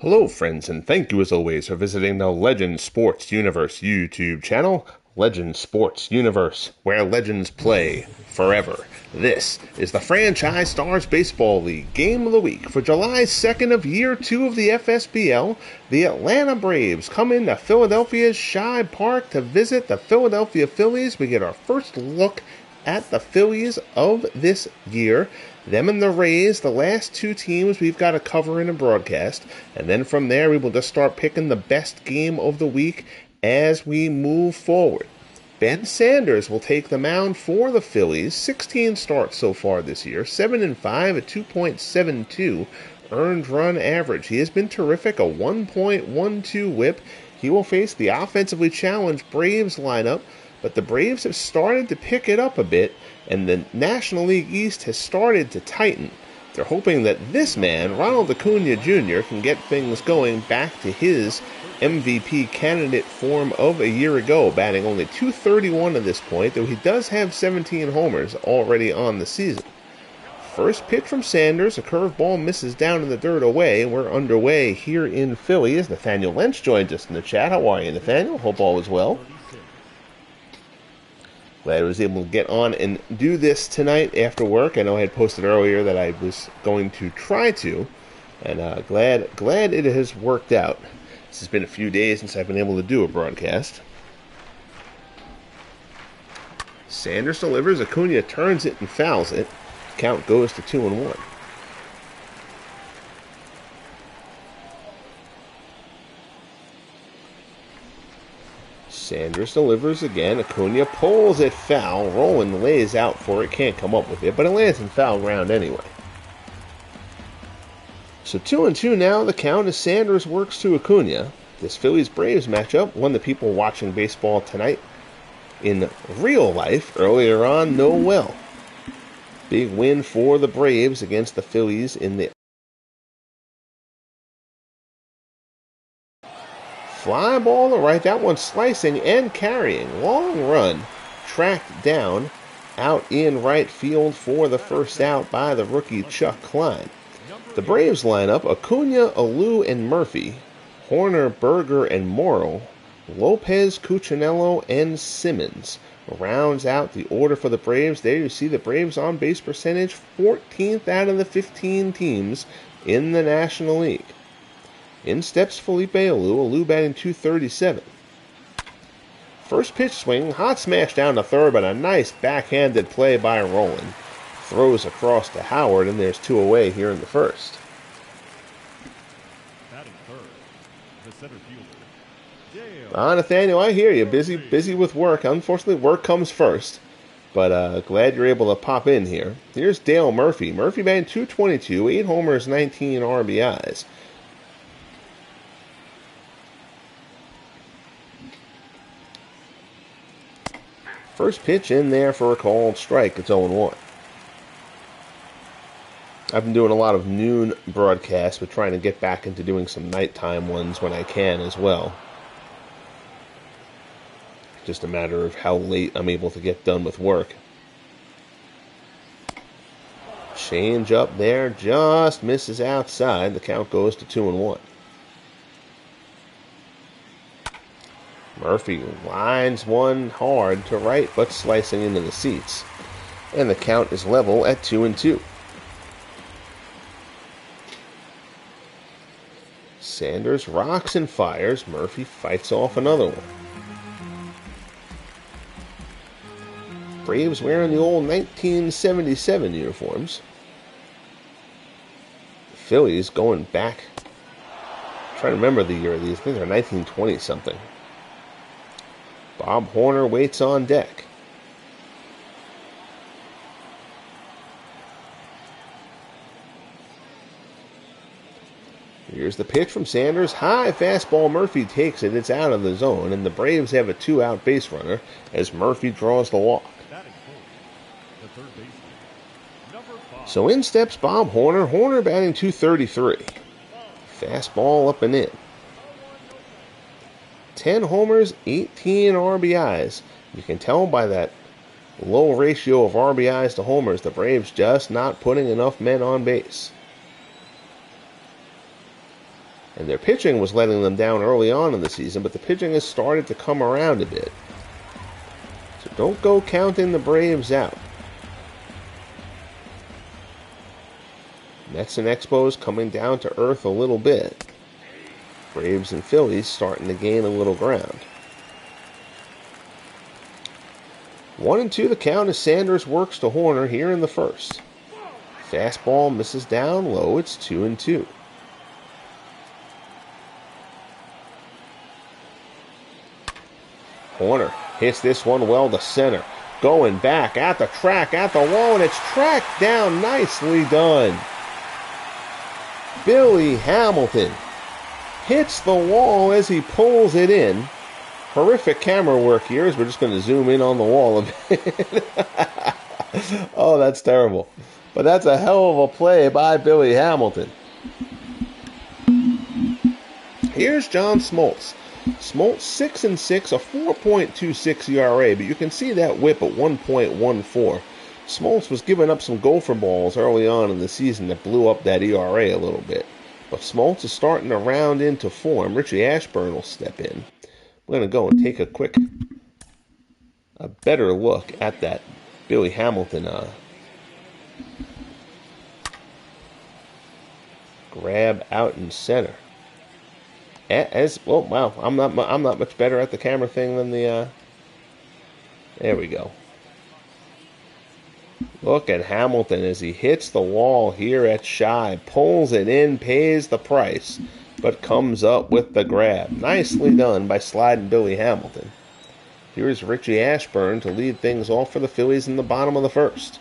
Hello, friends, and thank you as always for visiting the Legend Sports Universe YouTube channel. Legend Sports Universe, where legends play forever. This is the Franchise Stars Baseball League Game of the Week for July 2nd of Year 2 of the FSBL. The Atlanta Braves come into Philadelphia's Shibe Park to visit the Philadelphia Phillies. We get our first look at the Phillies of this year. Them and the Rays, the last two teams we've got to cover in a broadcast. And then from there, we will just start picking the best game of the week as we move forward. Ben Sanders will take the mound for the Phillies. 16 starts so far this year, 7-5 at 2.72 earned run average. He has been terrific, a 1.12 whip. He will face the offensively challenged Braves lineup, but the Braves have started to pick it up a bit, and the National League East has started to tighten. They're hoping that this man, Ronald Acuna Jr., can get things going back to his MVP candidate form of a year ago, batting only .231 at this point, though he does have 17 homers already on the season. First pitch from Sanders, a curveball misses down in the dirt away. We're underway here in Philly as Nathaniel Lynch joins us in the chat. How are you, Nathaniel? Hope all is well. Glad I was able to get on and do this tonight after work. I know I had posted earlier that I was going to try to, and glad it has worked out. This has been a few days since I've been able to do a broadcast. Sanders delivers. Acuna turns it and fouls it. Count goes to 2-1. Sanders delivers again. Acuna pulls it foul. Rowland lays out for it. Can't come up with it, but it lands in foul ground anyway. So 2-2 now. The count as Sanders works to Acuna. This Phillies-Braves matchup, one the people watching baseball tonight in real life earlier on know well. Big win for the Braves against the Phillies in the fly ball to right. That one slicing and carrying. Long run. Tracked down out in right field for the first out by the rookie Chuck Klein. The Braves lineup: Acuna, Alou, and Murphy. Horner, Berger, and Morrow. Lopez, Cuccinello, and Simmons rounds out the order for the Braves. There you see the Braves on base percentage, 14th out of the 15 teams in the National League. In steps Felipe Alou batting .237. First pitch swing, hot smash down to third, but a nice backhanded play by Rowland. Throws across to Howard, and there's two away here in the first. Batting third, the center fielder. Nathaniel, I hear you. Busy with work. Unfortunately, work comes first. But glad you're able to pop in here. Here's Dale Murphy. Murphy batting .222, 8 homers, 19 RBIs. First pitch in there for a called strike. It's 0-1. I've been doing a lot of noon broadcasts, but trying to get back into doing some nighttime ones when I can as well. Just a matter of how late I'm able to get done with work. Change up there, just misses outside. The count goes to 2-1. Murphy lines one hard to right, but slicing into the seats. And the count is level at 2-2. Sanders rocks and fires. Murphy fights off another one. Braves wearing the old 1977 uniforms. The Phillies going back. I'm trying to remember the year of these. I think they're 1920 something. Bob Horner waits on deck. Here's the pitch from Sanders. High fastball. Murphy takes it. It's out of the zone, and the Braves have a 2-out base runner as Murphy draws the walk. So in steps Bob Horner. Horner batting .233. Fastball up and in. 10 homers, 18 RBIs. You can tell by that low ratio of RBIs to homers, the Braves just not putting enough men on base. And their pitching was letting them down early on in the season, but the pitching has started to come around a bit. So don't go counting the Braves out. Mets and Expos coming down to earth a little bit. Braves and Phillies starting to gain a little ground. 1-2 the count as Sanders works to Horner here in the first. Fastball misses down low. It's 2-2. Horner hits this one well to center. Going back at the track, at the wall, and it's tracked down. Nicely done. Billy Hamilton hits the wall as he pulls it in. Horrific camera work here as we're just going to zoom in on the wall a bit. Oh, that's terrible. But that's a hell of a play by Billy Hamilton. Here's John Smoltz. Smoltz 6-6, a 4.26 ERA, but you can see that whip at 1.14. Smoltz was giving up some gopher balls early on in the season that blew up that ERA a little bit. But Smoltz is starting to round into form. Richie Ashburn will step in. We're going to go and take a better look at that Billy Hamilton grab out in center. Wow, I'm not much better at the camera thing than the. There we go. Look at Hamilton as he hits the wall here at shy, pulls it in, pays the price, but comes up with the grab. Nicely done by sliding Billy Hamilton. Here's Richie Ashburn to lead things off for the Phillies in the bottom of the first.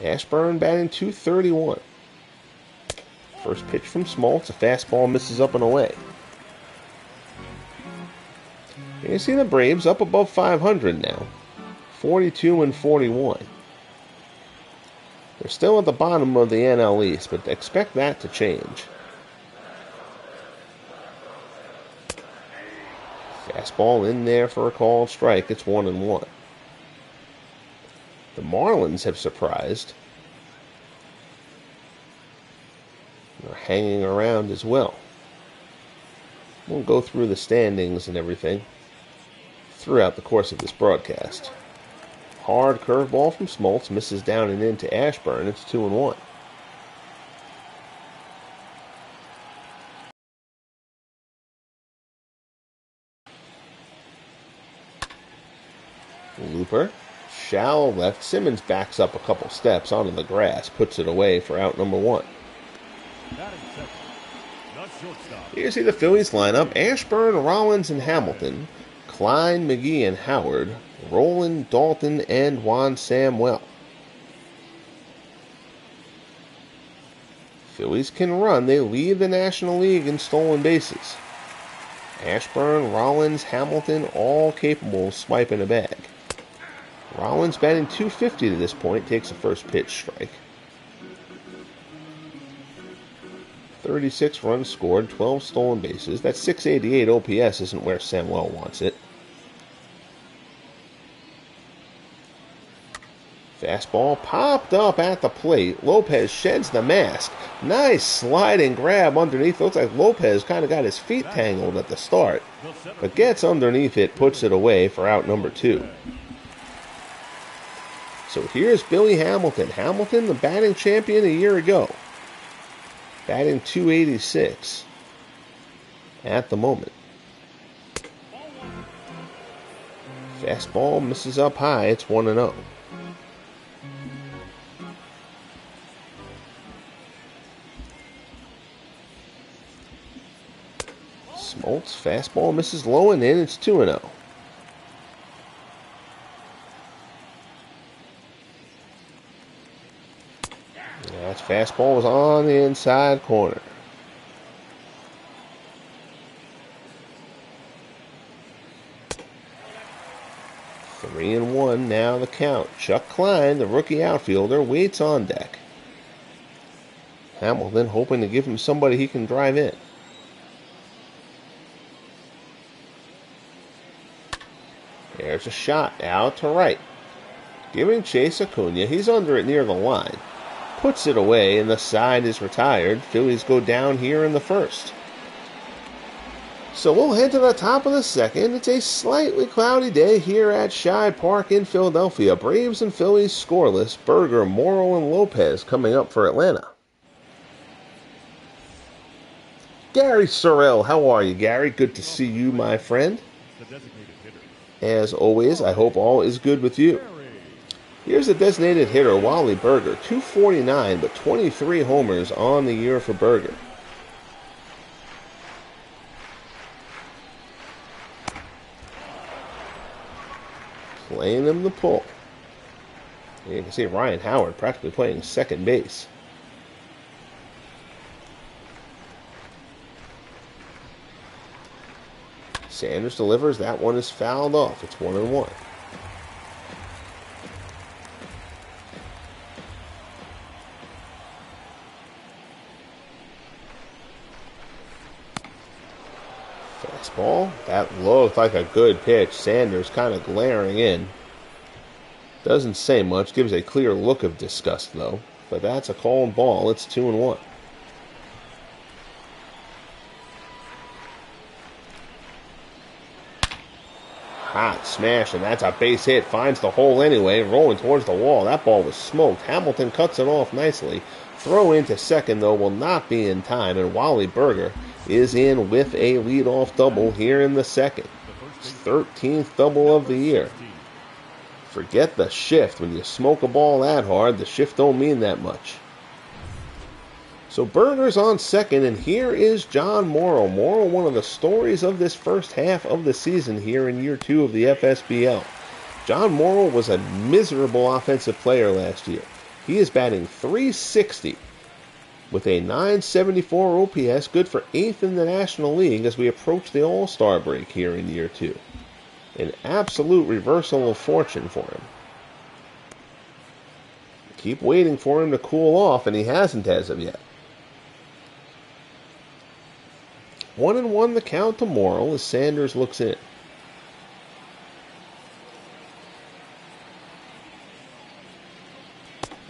Ashburn batting .231. First pitch from Smoltz, a fastball misses up and away. You see the Braves up above 500 now, 42-41. They're still at the bottom of the NL East, but expect that to change. Fastball in there for a called strike. It's 1-1. The Marlins have surprised. They're hanging around as well. We'll go through the standings and everything throughout the course of this broadcast. Hard curveball from Smoltz misses down and into Ashburn. It's 2-1. Looper, shallow left. Simmons backs up a couple steps onto the grass, puts it away for out number 1. Here you see the Phillies lineup: Ashburn, Rollins, and Hamilton, Klein, McGee, and Howard, Rowland, Dalton, and Juan Samuel. Phillies can run. They lead the National League in stolen bases. Ashburn, Rollins, Hamilton, all capable of swiping a bag. Rollins batting .250 to this point, takes a first pitch strike. 36 runs scored, 12 stolen bases. That .688 OPS isn't where Samuel wants it. Fastball popped up at the plate. Lopez sheds the mask. Nice sliding grab underneath. Looks like Lopez kind of got his feet tangled at the start, but gets underneath it, puts it away for out number 2. So here's Billy Hamilton. Hamilton, the batting champion a year ago. Batting .286 at the moment. Fastball misses up high. It's 1-0. Smoltz, fastball misses low and in. It's 2-0. That fastball was on the inside corner. Three and 1 now the count. Chuck Klein, the rookie outfielder, waits on deck. Hamilton hoping to give him somebody he can drive in. There's a shot out to right. Giving chase Acuna. He's under it near the line. Puts it away, and the side is retired. Phillies go down here in the first. So we'll head to the top of the second. It's a slightly cloudy day here at Shibe Park in Philadelphia. Braves and Phillies scoreless. Berger, Morrow, and Lopez coming up for Atlanta. Gary Sorrell, how are you, Gary? Good to see you, my friend. As always, I hope all is good with you. Here's the designated hitter, Wally Berger. 249, but 23 homers on the year for Berger. Playing him the pull. You can see Ryan Howard practically playing second base. Sanders delivers. That one is fouled off. It's 1-1. Fastball. That looked like a good pitch. Sanders kind of glaring in. Doesn't say much. Gives a clear look of disgust, though. But that's a called ball. It's 2-1. Hot smash, and that's a base hit. Finds the hole anyway, rolling towards the wall. That ball was smoked. Hamilton cuts it off nicely. Throw into second, though, will not be in time, and Wally Berger is in with a leadoff double here in the second. His 13th double of the year. Forget the shift. When you smoke a ball that hard, the shift don't mean that much. So Berger's on second, and here is John Morrow. Morrow, one of the stories of this first half of the season here in year 2 of the FSBL. John Morrow was a miserable offensive player last year. He is batting .360 with a .974 OPS, good for 8th in the National League as we approach the All-Star break here in year 2. An absolute reversal of fortune for him. Keep waiting for him to cool off, and he hasn't as of yet. 1-1 the count to Morrow as Sanders looks in.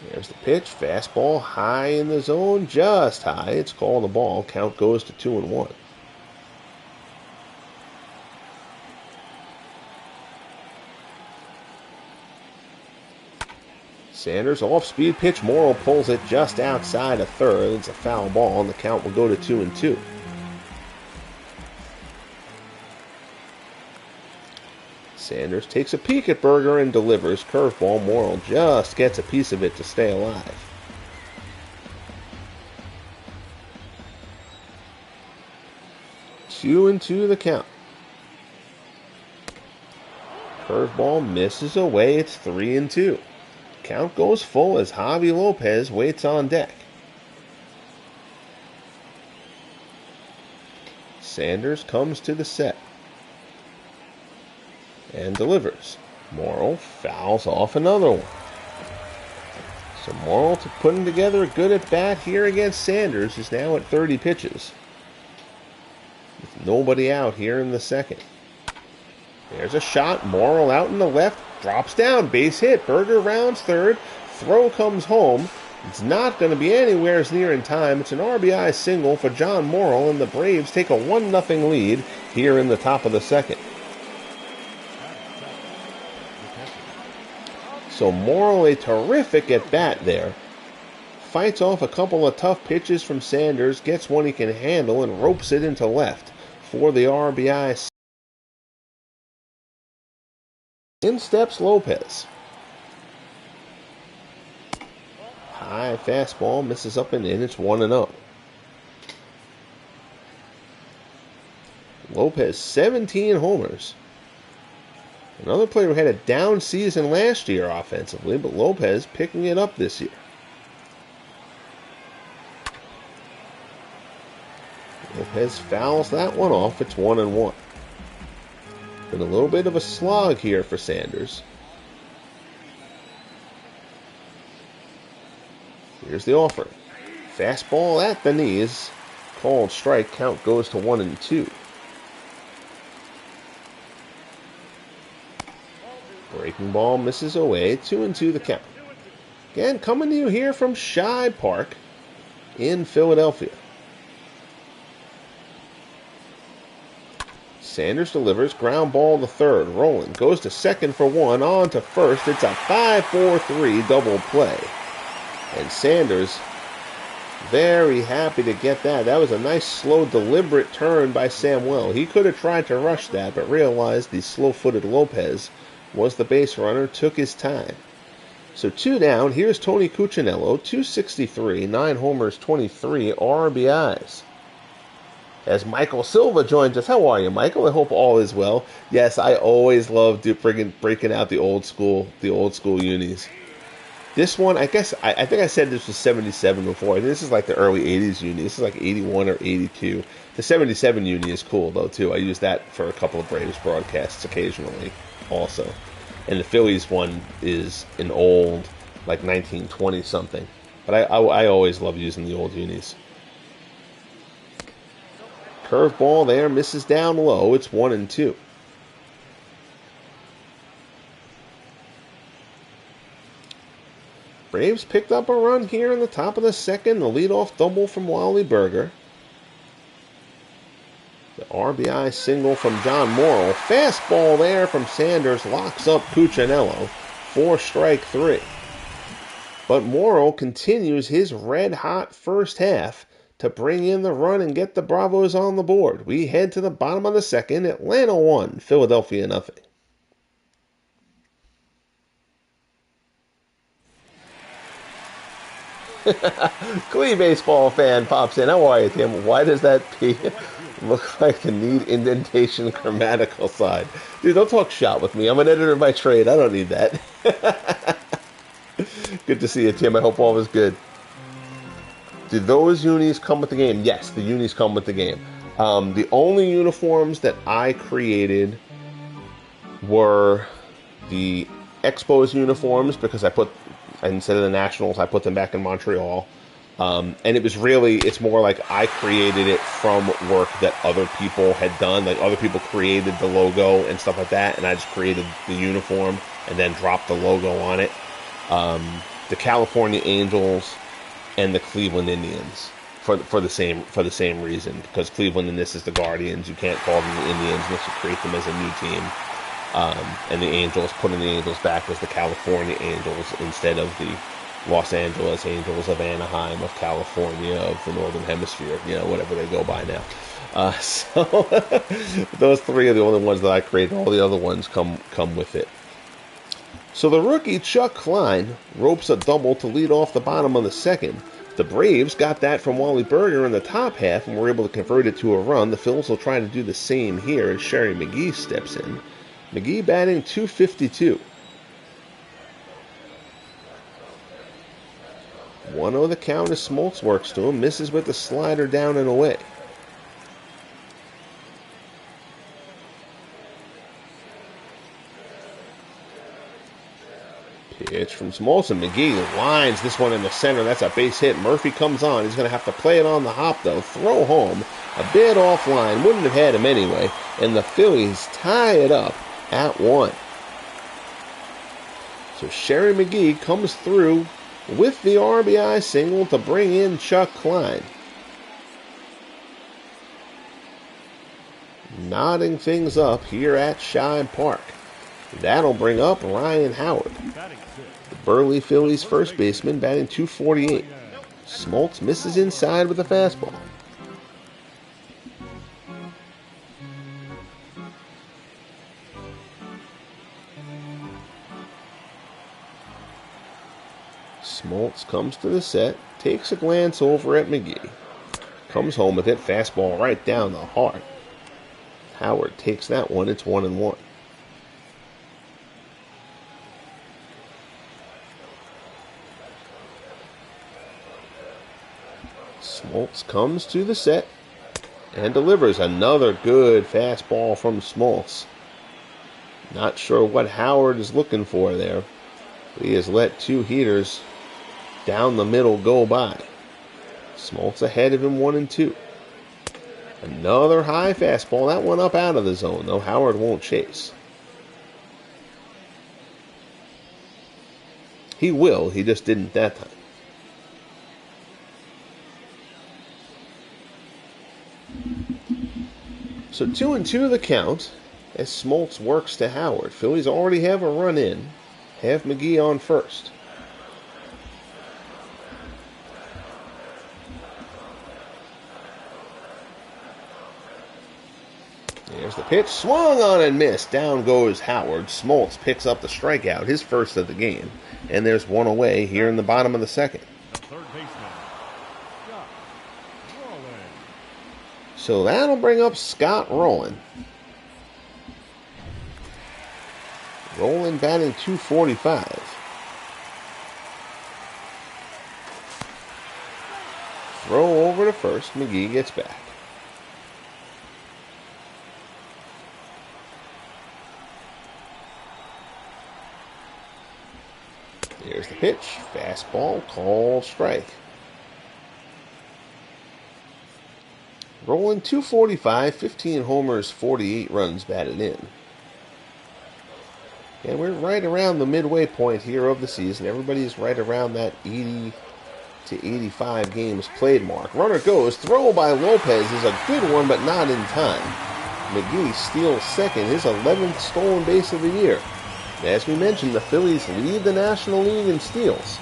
There's the pitch. Fastball high in the zone. Just high. It's called a ball. Count goes to 2-1. Sanders off-speed pitch. Morrow pulls it just outside of third. It's a foul ball, and the count will go to 2-2. Sanders takes a peek at Berger and delivers. Curveball. Morrow just gets a piece of it to stay alive. 2-2 the count. Curveball misses away. It's 3-2. Count goes full as Javi Lopez waits on deck. Sanders comes to the set and delivers. Morrow fouls off another one. So Morrow, to putting together a good at bat here against Sanders, is now at 30 pitches. With nobody out here in the second. There's a shot. Morrow out in the left. Drops down. Base hit. Berger rounds third. Throw comes home. It's not going to be anywhere near in time. It's an RBI single for John Morrow, and the Braves take a 1-0 lead here in the top of the second. So Morrow, a terrific at bat there. Fights off a couple of tough pitches from Sanders. Gets one he can handle and ropes it into left for the RBI. In steps Lopez. High fastball misses up and in. It's 1-0. Lopez, 17 homers. Another player who had a down season last year offensively, but Lopez picking it up this year. Lopez fouls that one off. It's 1-1. Been a little bit of a slog here for Sanders. Here's the offer. Fastball at the knees. Called strike. Count goes to 1-2. Breaking ball misses away. 2-2 the count. Again, coming to you here from Shibe Park in Philadelphia. Sanders delivers, ground ball to third. Roland goes to second for one, on to first. It's a 5-4-3 double play. And Sanders very happy to get that. That was a nice, slow, deliberate turn by Samuel. He could have tried to rush that, but realized the slow-footed Lopez was the base runner, took his time. So 2 down. Here's Tony Cuccinello, 263, 9 homers, 23 RBIs. As Michael Silva joins us. How are you, Michael? I hope all is well. Yes, I always love breaking out the old school unis. This one, I guess, I think I said this was 77 before. This is like the early 80s uni. This is like 81 or 82. The 77 uni is cool, though, too. I use that for a couple of Braves broadcasts occasionally also. And the Phillies one is an old, like 1920-something. But I always love using the old unis. Curveball there, misses down low. It's 1-2. Braves picked up a run here in the top of the second. The leadoff double from Wally Berger. The RBI single from John Morrow. Fastball there from Sanders locks up Cuccinello. 4-strike-3. But Morrow continues his red-hot first half to bring in the run and get the Bravos on the board. We head to the bottom of the second. Atlanta 1, Philadelphia nothing. Glee baseball fan pops in. How are you, Tim? Why does that P look like the need indentation grammatical side? Dude, don't talk shop with me. I'm an editor by trade. I don't need that. Good to see you, Tim. I hope all is good. Do those unis come with the game? Yes, the unis come with the game. The only uniforms that I created were the Expos uniforms because instead of the Nationals, I put them back in Montreal. And it's more like I created it from work that other people had done. Like other people created the logo and stuff like that, and I just created the uniform and then dropped the logo on it. The California Angels and the Cleveland Indians for the same reason, because Cleveland and this is the Guardians. You can't call them the Indians unless you create them as a new team. And the Angels, putting the Angels back as the California Angels instead of the Los Angeles Angels of Anaheim, of California, of the Northern Hemisphere, whatever they go by now. So those three are the only ones that I created. All the other ones come with it. So the rookie Chuck Klein ropes a double to lead off the bottom of the second. The Braves got that from Wally Berger in the top half and were able to convert it to a run. The Phillies will try to do the same here as Sherry McGee steps in. McGee batting .252. 1-0 the count as Smoltz works to him. Misses with the slider down and away. Pitch from Smoltz, and McGee lines this one in the center. That's a base hit. Murphy comes on. He's going to have to play it on the hop, though. Throw home. A bit offline. Wouldn't have had him anyway. And the Phillies tie it up at 1. So Sherry McGee comes through with the RBI single to bring in Chuck Klein. Nodding things up here at Shibe Park. That'll bring up Ryan Howard. The burly Phillies first baseman batting .248. Smoltz misses inside with a fastball. Smoltz comes to the set, takes a glance over at McGee. Comes home with it, fastball right down the heart. Howard takes that one, it's 1-1. Smoltz comes to the set and delivers another good fastball from Smoltz. Not sure what Howard is looking for there. He has let two heaters down the middle go by. Smoltz ahead of him 1-2. Another high fastball. That one up out of the zone, though. Howard won't chase. He will. He just didn't that time. So 2-2 the count as Smoltz works to Howard. Phillies already have a run in. Have McGee on first. There's the pitch. Swung on and missed. Down goes Howard. Smoltz picks up the strikeout, his first of the game. And there's one away here in the bottom of the second. So that'll bring up Scott Rowland. Rowland batting .245. Throw over to first. McGee gets back. There's the pitch. Fastball, called strike. Rowland .245, 15 homers, 48 runs batted in. And we're right around the midway point here of the season. Everybody's right around that 80 to 85 games played mark. Runner goes. Throw by Lopez is a good one, but not in time. McGee steals second, his 11th stolen base of the year. As we mentioned, the Phillies lead the National League in steals.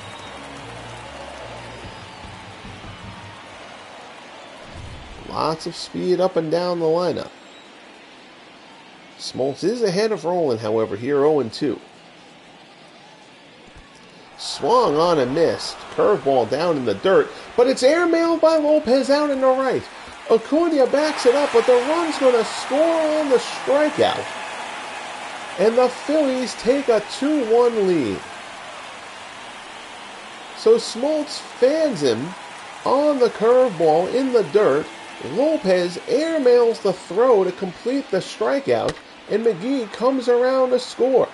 Lots of speed up and down the lineup. Smoltz is ahead of Rowland, however, here 0-2. Swung on and missed. Curveball down in the dirt, but it's airmailed by Lopez out in the right. Acuna backs it up, but the run's going to score on the strikeout. And the Phillies take a 2-1 lead. So Smoltz fans him on the curveball in the dirt. Lopez airmails the throw to complete the strikeout, and McGee comes around to score.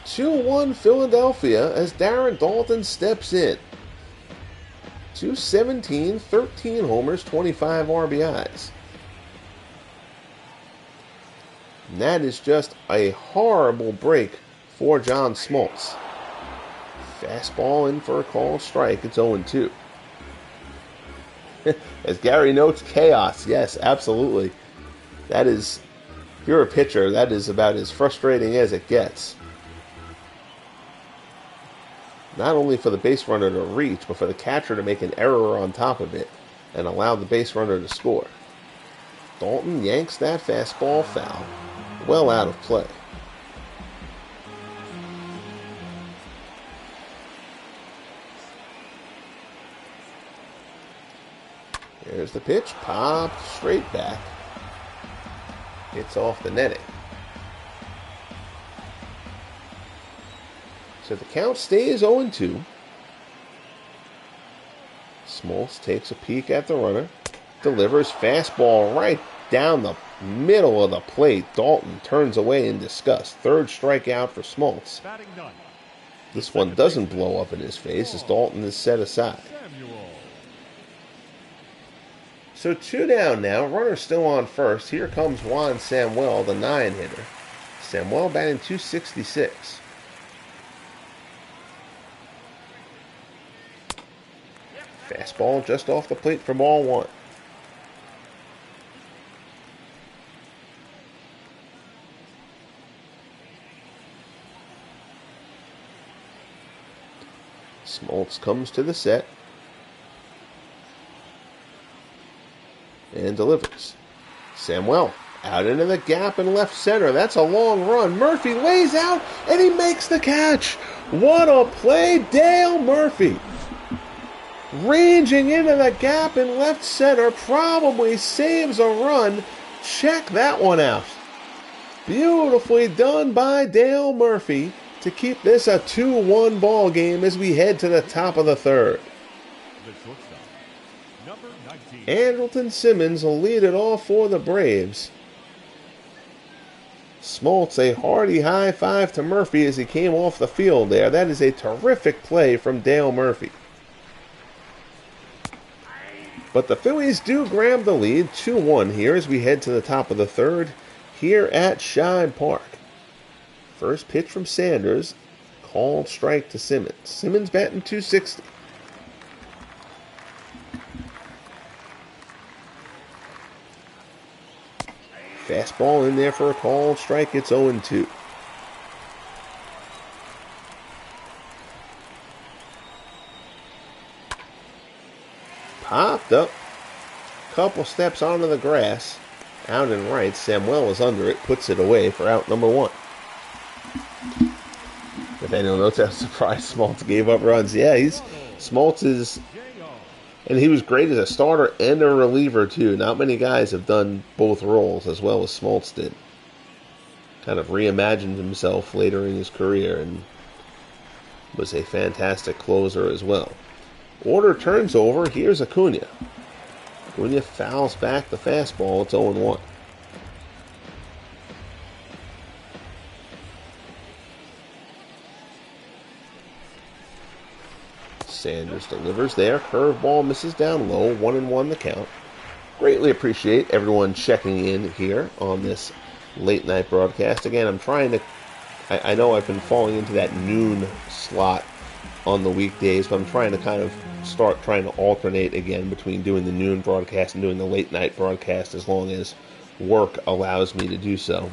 2-1 Philadelphia as Darren Daulton steps in. 217, 13 homers, 25 RBIs. And that is just a horrible break for John Smoltz. Fastball in for a called strike. It's 0-2. As Gary notes, chaos. Yes, absolutely. That is, if you're a pitcher, that is about as frustrating as it gets. Not only for the base runner to reach, but for the catcher to make an error on top of it and allow the base runner to score. Daulton yanks that fastball foul. Well out of play. There's the pitch. Popped straight back. It's off the netting. So the count stays 0-2. Smoltz takes a peek at the runner. Delivers fastball right down the middle of the plate. Daulton turns away in disgust. Third strikeout for Smoltz. This one doesn't blow up in his face as Daulton is set aside. So 2 down now. Runner still on first. Here comes Juan Samuel, the 9-hitter. Samuel batting .266. Fastball just off the plate for ball 1. Smoltz comes to the set and delivers. Samuel out into the gap in left center. That's a long run. Murphy lays out and he makes the catch. What a play, Dale Murphy. Ranging into the gap in left center, probably saves a run. Check that one out. Beautifully done by Dale Murphy to keep this a 2-1 ball game as we head to the top of the third. Andrelton Simmons will lead it off for the Braves. Smoltz a hearty high five to Murphy as he came off the field there. That is a terrific play from Dale Murphy. But the Phillies do grab the lead, 2-1 here as we head to the top of the third here at Shibe Park. First pitch from Sanders, called strike to Simmons. Simmons batting .260. Fastball in there for a called strike. It's 0-2. Popped up. Couple steps onto the grass. Out and right. Samuel is under it. Puts it away for out number 1. If anyone knows how surprised Smoltz gave up runs. Yeah, Smoltz is... And he was great as a starter and a reliever, too. Not many guys have done both roles as well as Smoltz did. Kind of reimagined himself later in his career and was a fantastic closer as well. Order turns over. Here's Acuna. Acuna fouls back the fastball. It's 0-1. Sanders delivers there. Curveball misses down low. 1-1 the count. Greatly appreciate everyone checking in here on this late night broadcast. Again, I'm trying to... I know I've been falling into that noon slot on the weekdays, but I'm trying to kind of start trying to alternate again between doing the noon broadcast and doing the late night broadcast as long as work allows me to do so.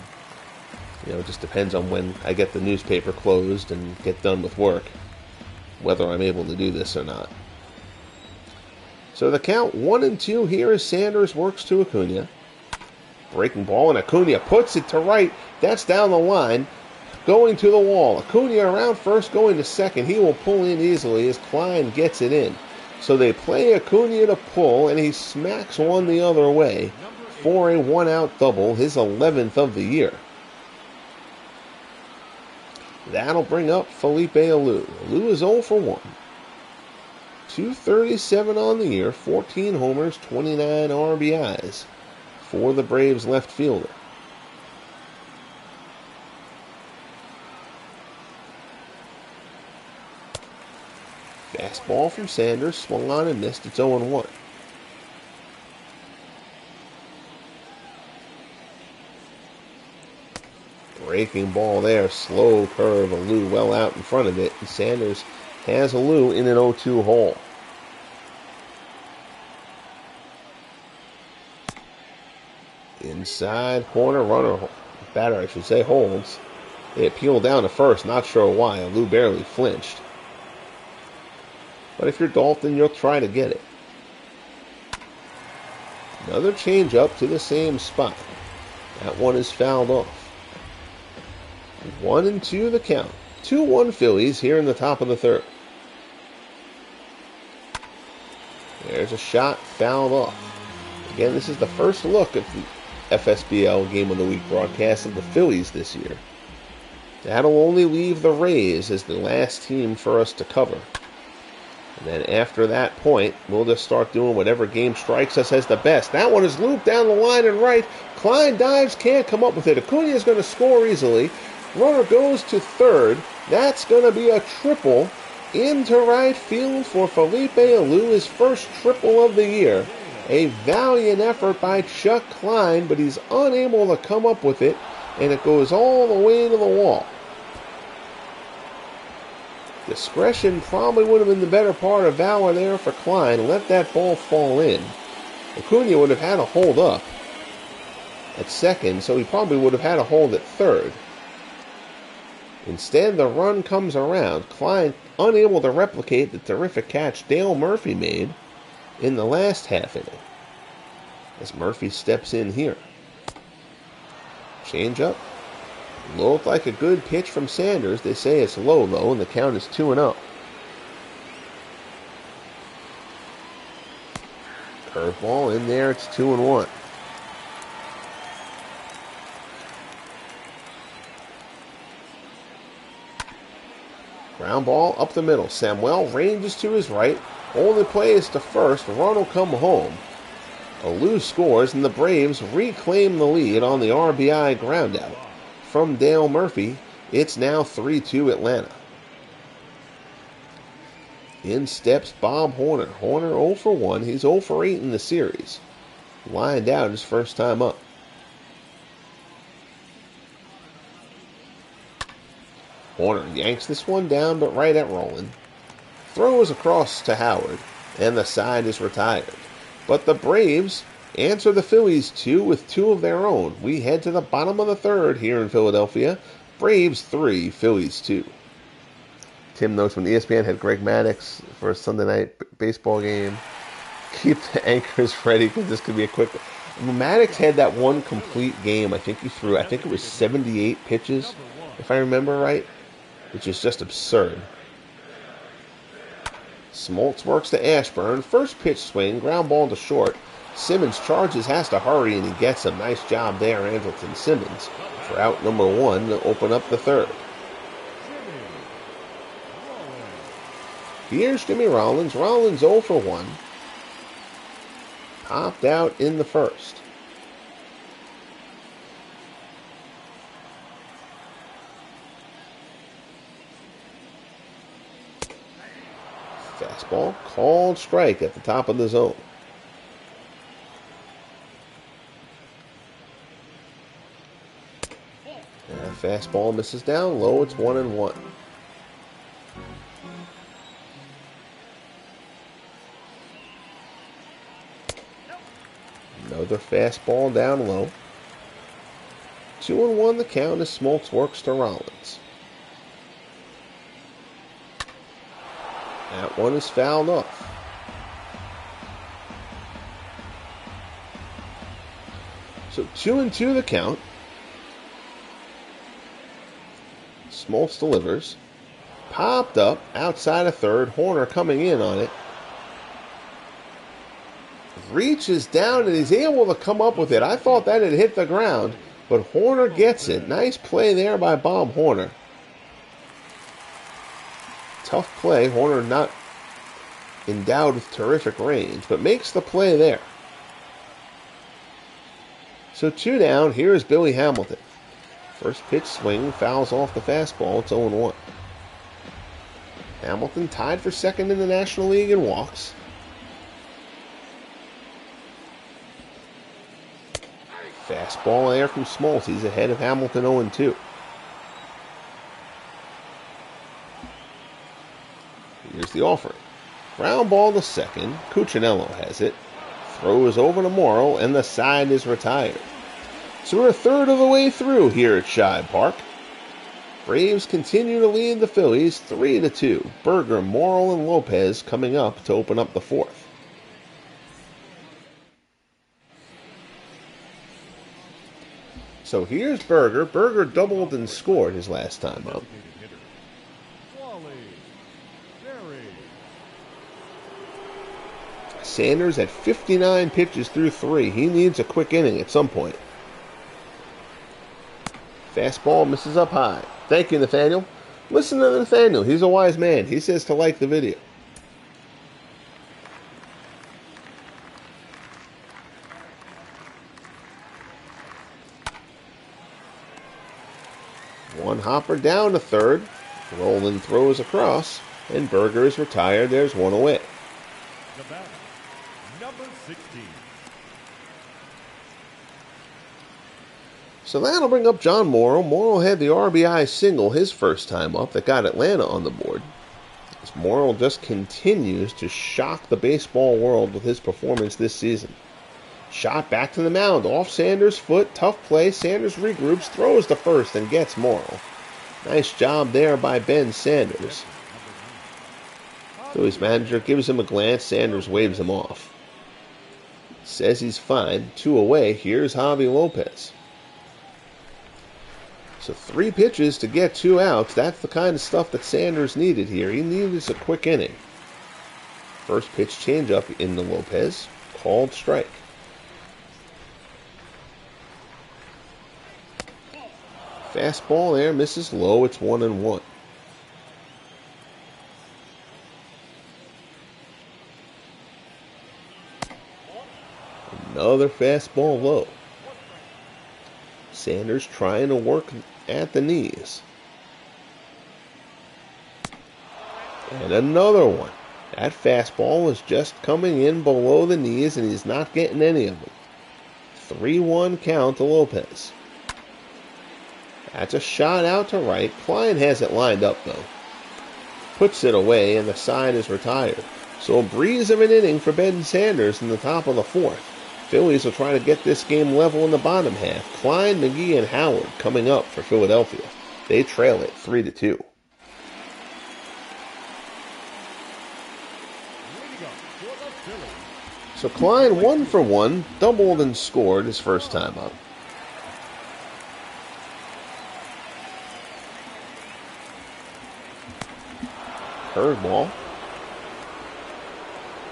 You know, it just depends on when I get the newspaper closed and get done with work, whether I'm able to do this or not. So the count 1-2 here as Sanders works to Acuna. Breaking ball, and Acuna puts it to right. That's down the line. Going to the wall. Acuna around first, going to second. He will pull in easily as Klein gets it in. So they play Acuna to pull, and he smacks one the other way for a one-out double, his 11th of the year. That'll bring up Felipe Alou. Alou is 0 for 1. 237 on the year, 14 homers, 29 RBIs for the Braves left fielder. Fastball from Sanders, swung on and missed. It's 0-1. Breaking ball there, slow curve. Alou well out in front of it, and Sanders has Alou in an 0-2 hole. Inside corner, runner, batter I should say, holds. They appeal down to first, not sure why. Alou barely flinched. But if you're Dalton, you'll try to get it. Another change up to the same spot. That one is fouled off. 1-2 the count. 2-1 Phillies here in the top of the third. There's a shot fouled off. Again, this is the first look at the FSBL Game of the Week broadcast of the Phillies this year. That'll only leave the Rays as the last team for us to cover. And then after that point, we'll just start doing whatever game strikes us as the best. That one is looped down the line and right. Klein dives, can't come up with it. Acuna is going to score easily. Runner goes to third. That's going to be a triple into right field for Felipe Alou, his first triple of the year. A valiant effort by Chuck Klein, but he's unable to come up with it, and it goes all the way to the wall. Discretion probably would have been the better part of valor there for Klein. Let that ball fall in. Acuna would have had a hold up at second, so he probably would have had a hold at third. Instead, the run comes around. Klein unable to replicate the terrific catch Dale Murphy made in the last half inning. As Murphy steps in here. Change up. Looked like a good pitch from Sanders. They say it's low, though, and the count is 2-0. Curveball in there. It's 2-1. Ground ball up the middle. Samuel ranges to his right. Only play is to first. Run will come home. Alou scores, and the Braves reclaim the lead on the RBI groundout from Dale Murphy. It's now 3-2 Atlanta. In steps Bob Horner. Horner 0 for 1. He's 0 for 8 in the series. Lined out his first time up. Horner yanks this one down, but right at Roland. Throws across to Howard, and the side is retired. But the Braves answer the Phillies 2 with 2 of their own. We head to the bottom of the third here in Philadelphia. Braves 3, Phillies 2. Tim notes when ESPN had Greg Maddux for a Sunday night baseball game. Keep the anchors ready because this could be a quick... Maddux had that one complete game. I think it was 78 pitches, if I remember right, which is just absurd. Smoltz works to Ashburn. First pitch swing, ground ball to short. Simmons charges, has to hurry, and he gets him. Nice job there, Andrelton Simmons, for out number 1 to open up the third. Here's Jimmy Rollins. Rollins 0 for 1. Popped out in the first. Fastball, called strike at the top of the zone. And fastball misses down low. It's 1-1. Another fastball down low. 2-1 the count as Smoltz works to Rollins. That one is fouled off. So 2-2 the count. Smoltz delivers. Popped up outside of third. Horner coming in on it. Reaches down and he's able to come up with it. I thought that had hit the ground, but Horner gets it. Nice play there by Bob Horner. Tough play. Horner not endowed with terrific range, but makes the play there. So 2 down. Here is Billy Hamilton. First pitch swing, fouls off the fastball. It's 0-1. Hamilton tied for second in the National League in walks. Fastball there from Smoltz. He's ahead of Hamilton 0-2. Here's the offering. Ground ball to second. Cuccinello has it. Throws over to Morrow, and the side is retired. So we're a third of the way through here at Shibe Park. Braves continue to lead the Phillies 3-2. Berger, Morrow, and Lopez coming up to open up the fourth. So here's Berger. Berger doubled and scored his last time up. Sanders at 59 pitches through 3. He needs a quick inning at some point. Fastball misses up high. Thank you, Nathaniel. Listen to Nathaniel. He's a wise man. He says to like the video. One hopper down to third. Roland throws across, and Berger is retired. There's one away. The batter, number 16. So that'll bring up John Morrow. Morrow had the RBI single his first time up that got Atlanta on the board. As Morrow just continues to shock the baseball world with his performance this season. Shot back to the mound, off Sanders' foot, tough play. Sanders regroups, throws to first, and gets Morrow. Nice job there by Ben Sanders. Phillies manager gives him a glance. Sanders waves him off. Says he's fine. 2 away. Here's Javi Lopez. So 3 pitches to get 2 outs. That's the kind of stuff that Sanders needed here. He needed a quick inning. First pitch changeup into Lopez. Called strike. Fastball there, misses low. It's 1-1. Another fastball low. Sanders trying to work at the knees. And another one. That fastball was just coming in below the knees, and he's not getting any of them. 3-1 count to Lopez. That's a shot out to right. Klein has it lined up, though. Puts it away, and the side is retired. So a breeze of an inning for Ben Sanders in the top of the fourth. Phillies will try to get this game level in the bottom half. Klein, McGee, and Howard coming up for Philadelphia. They trail it 3-2. So Klein 1 for 1, doubled and scored his first time up. Curveball.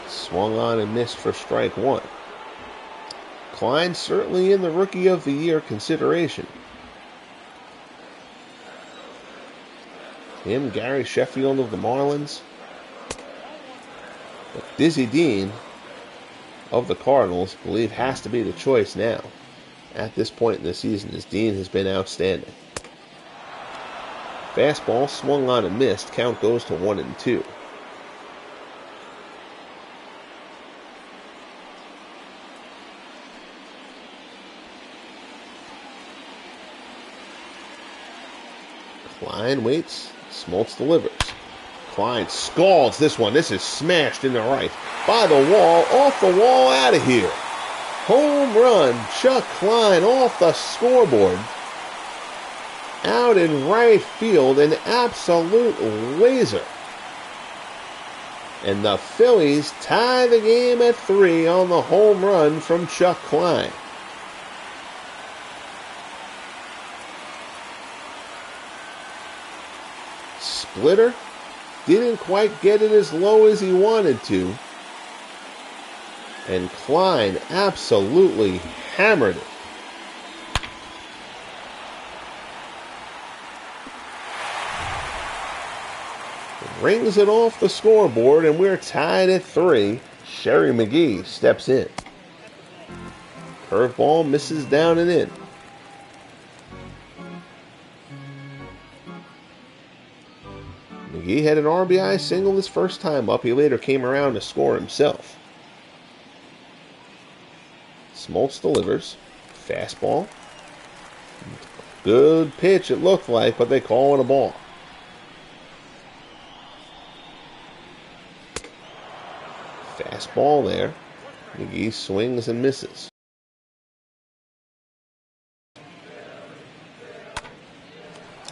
Swung on and missed for strike 1. Klein certainly in the Rookie of the Year consideration. Him, Gary Sheffield of the Marlins. But Dizzy Dean of the Cardinals believe has to be the choice now at this point in the season, as Dean has been outstanding. Fastball swung on and missed. Count goes to 1-2. Klein waits. Smoltz delivers. Klein scalds this one. This is smashed into right. By the wall. Off the wall. Out of here. Home run. Chuck Klein off the scoreboard. Out in right field. An absolute laser. And the Phillies tie the game at 3 on the home run from Chuck Klein. Splitter didn't quite get it as low as he wanted to. And Klein absolutely hammered it. Rings it off the scoreboard, and we're tied at 3. Sherry McGee steps in. Curveball misses down and in. McGee had an RBI single his first time up. He later came around to score himself. Smoltz delivers. Fastball. Good pitch it looked like, but they call it a ball. Fastball there. McGee swings and misses.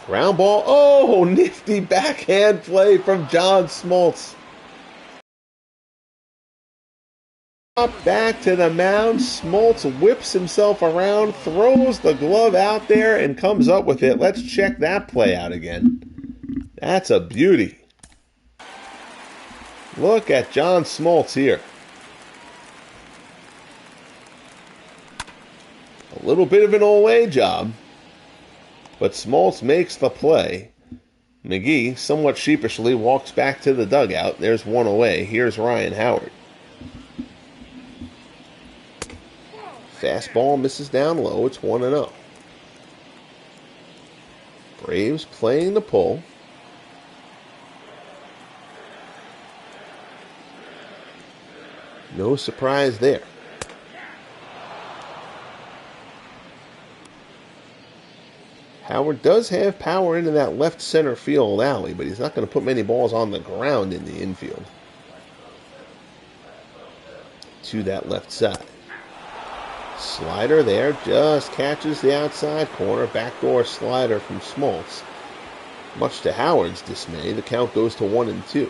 Ground ball. Oh, nifty backhand play from John Smoltz. Back to the mound. Smoltz whips himself around, throws the glove out there, and comes up with it. Let's check that play out again. That's a beauty. Look at John Smoltz here. A little bit of an Olay job, but Smoltz makes the play. McGee, somewhat sheepishly, walks back to the dugout. There's one away. Here's Ryan Howard. Fastball misses down low. It's 1-0. Braves playing the pull. No surprise there. Howard does have power into that left center field alley, but he's not going to put many balls on the ground in the infield. To that left side. Slider there, just catches the outside corner. Backdoor slider from Smoltz. Much to Howard's dismay, the count goes to 1-2.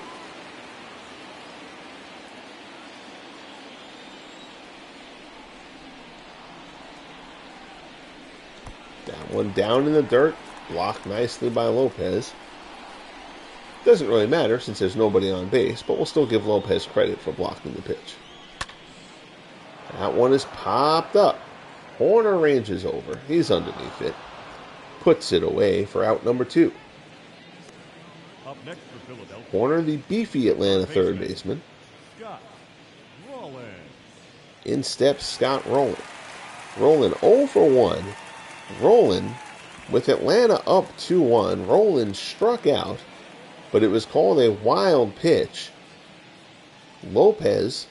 That one down in the dirt, blocked nicely by Lopez. Doesn't really matter since there's nobody on base, but we'll still give Lopez credit for blocking the pitch. That one is popped up. Horner ranges over. He's underneath it. Puts it away for out number 2. Up next for Philadelphia, Horner, the beefy Atlanta third baseman. Scott Rowland. In steps Scott Rowland. Rowland 0 for 1. Rowland, with Atlanta up 2-1, Rowland struck out, but it was called a wild pitch. Lopez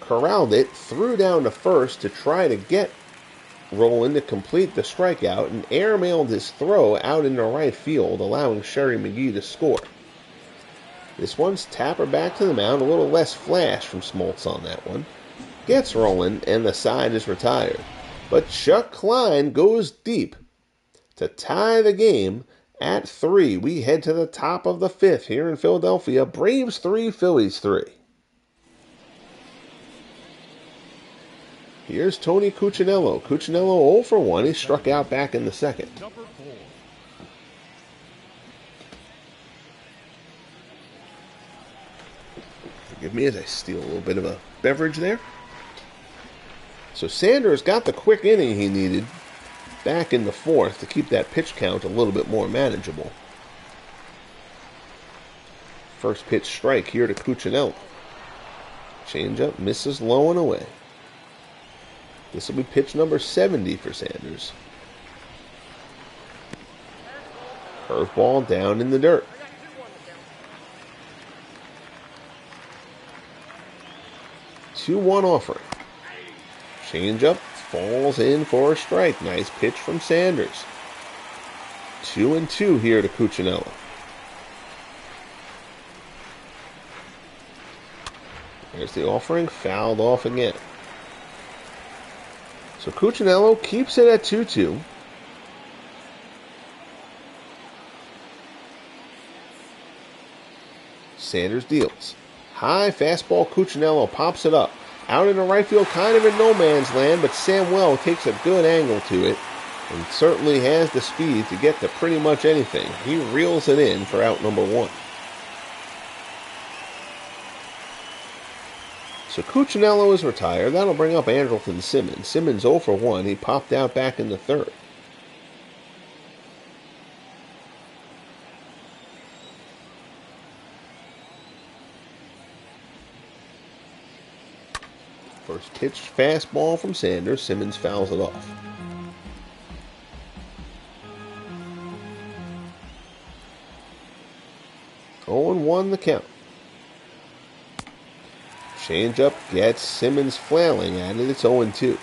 corralled it, threw down to first to try to get Rowland to complete the strikeout, and airmailed his throw out into right field, allowing Sherry McGee to score. This one's tapper back to the mound, a little less flash from Smoltz on that one. gets rolling, and the side is retired. But Chuck Klein goes deep to tie the game at 3. We head to the top of the 5th here in Philadelphia. Braves 3, Phillies 3. Here's Tony Cuccinello. Cuccinello 0 for 1. He struck out back in the 2nd. Number 4. Forgive me as I steal a little bit of a beverage there. So Sanders got the quick inning he needed back in the 4th to keep that pitch count a little bit more manageable. First pitch strike here to Cuccinello. Changeup misses low and away. This will be pitch number 70 for Sanders. Curveball down in the dirt. 2-1 offering. Changeup falls in for a strike. Nice pitch from Sanders. 2-2 here to Cuccinello. There's the offering, fouled off again. So Cuccinello keeps it at 2-2. Sanders deals. High fastball, Cuccinello pops it up. Out in the right field, kind of in no man's land, but Samuel takes a good angle to it and certainly has the speed to get to pretty much anything. He reels it in for out number 1. So Cuccinello is retired. That'll bring up Andrelton Simmons. Simmons 0 for 1. He popped out back in the 3rd. First pitch fastball from Sanders. Simmons fouls it off. Oh, 0-1 the count. Changeup gets Simmons flailing at it. It's 0-2.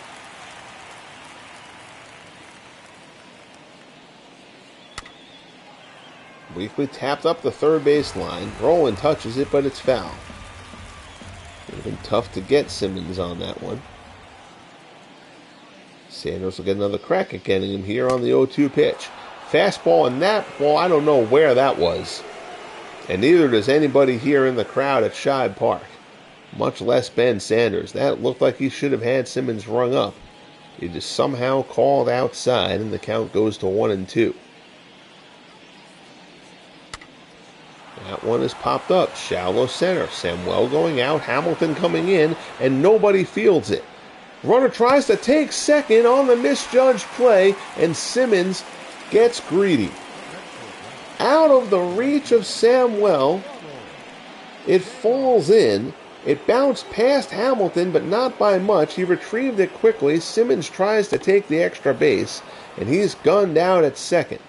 Weekly tapped up the third base line. Rowland touches it, but it's foul. It would have been tough to get Simmons on that one. Sanders will get another crack at getting him here on the 0-2 pitch. Fastball, and that ball, I don't know where that was. And neither does anybody here in the crowd at Shibe Park, much less Ben Sanders. That looked like he should have had Simmons rung up. He just somehow called outside, and the count goes to 1-2. That one is popped up. Shallow center. Samuel going out. Hamilton coming in. And nobody fields it. Runner tries to take second on the misjudged play. And Simmons gets greedy. Out of the reach of Samuel. It falls in. It bounced past Hamilton, but not by much. He retrieved it quickly. Simmons tries to take the extra base. And he's gunned out at second.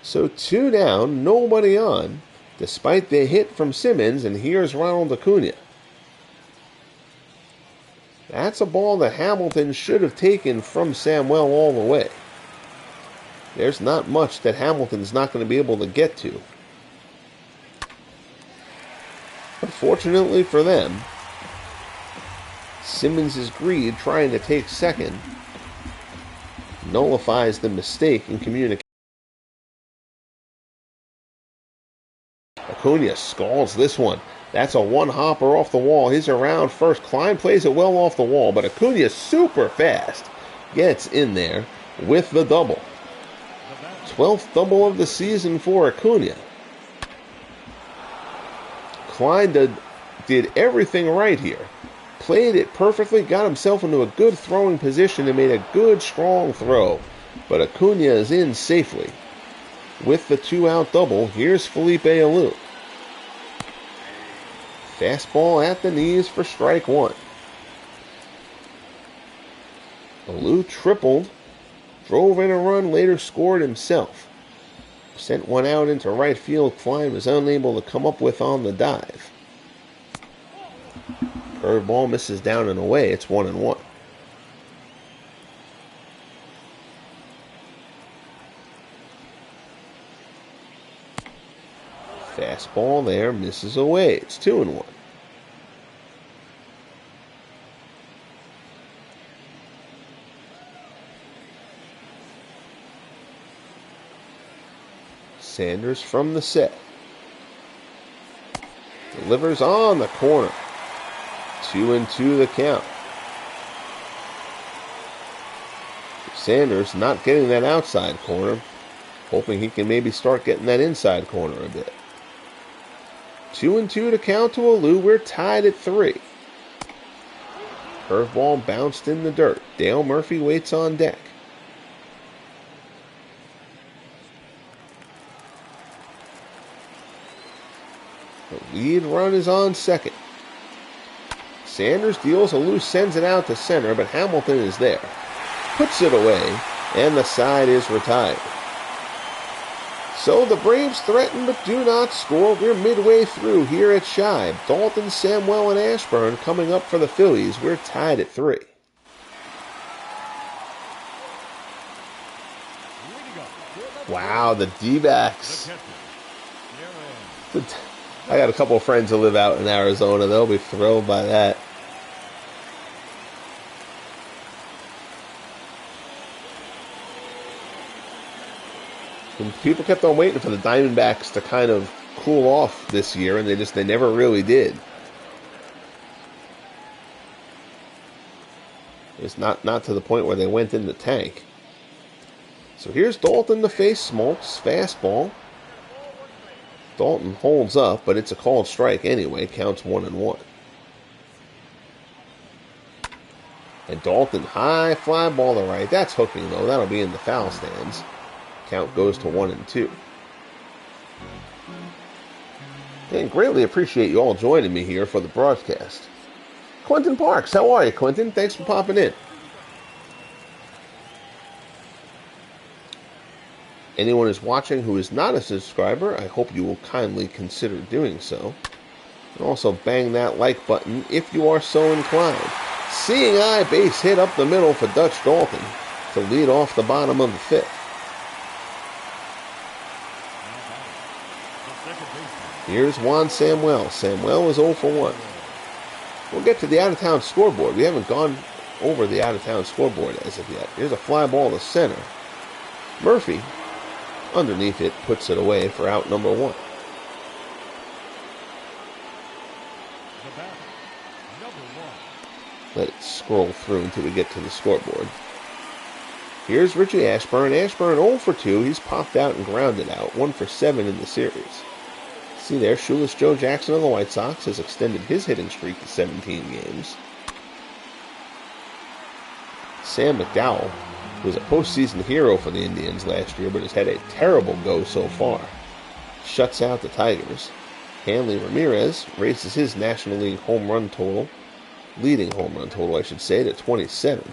So 2 down, nobody on, despite the hit from Simmons, and here's Ronald Acuna. That's a ball that Hamilton should have taken from Samuel all the way. There's not much that Hamilton's not going to be able to get to. But fortunately for them, Simmons' greed trying to take second nullifies the mistake in communication. Acuna scalds this one. That's a one-hopper off the wall. He's around first. Klein plays it well off the wall, but Acuna super fast gets in there with the double. 12th double of the season for Acuna. Klein did everything right here. Played it perfectly, got himself into a good throwing position, and made a good, strong throw. But Acuna is in safely. With the 2-out double, here's Felipe Alou. Fastball at the knees for strike 1. Alou tripled, drove in a run, later scored himself. Sent one out into right field. Klein was unable to come up with on the dive. Curveball misses down and away. It's 1-1. Fastball there misses away. It's 2-1. Sanders from the set. Delivers on the corner. 2-2 the count. Sanders not getting that outside corner. Hoping he can maybe start getting that inside corner a bit. 2-2 to count to Alou. We're tied at 3. Curveball bounced in the dirt. Dale Murphy waits on deck. The lead run is on second. Sanders deals. Alou sends it out to center, but Hamilton is there. Puts it away, and the side is retired. So the Braves threaten but do not score. We're midway through here at Shibe. Dalton, Samuel, and Ashburn coming up for the Phillies. We're tied at 3. Wow, the D-backs. I got a couple of friends who live out in Arizona. They'll be thrilled by that. And people kept on waiting for the Diamondbacks to kind of cool off this year, and they never really did. It's not to the point where they went in the tank. So here's Dalton to face Smoltz. Fastball. Dalton holds up, but it's a called strike anyway. Counts 1-1. And Dalton, high fly ball to right. That's hooking, though. That'll be in the foul stands. Count goes to 1-2. And greatly appreciate you all joining me here for the broadcast. Quentin Parks, how are you, Quentin? Thanks for popping in. Anyone who's watching who is not a subscriber, I hope you will kindly consider doing so. And also bang that like button if you are so inclined. Seeing eye base hit up the middle for Dutch Dalton to lead off the bottom of the 5th. Here's Juan Samuel. Samuel is 0 for 1. We'll get to the out-of-town scoreboard. We haven't gone over the out-of-town scoreboard as of yet. Here's a fly ball to center. Murphy, underneath it, puts it away for out number 1. Let it scroll through until we get to the scoreboard. Here's Richie Ashburn. Ashburn 0 for 2. He's popped out and grounded out. 1 for 7 in the series. See there, Shoeless Joe Jackson of the White Sox has extended his hitting streak to 17 games. Sam McDowell, who was a postseason hero for the Indians last year but has had a terrible go so far, shuts out the Tigers. Hanley Ramirez races his National League home run total, leading home run total, I should say, to 27.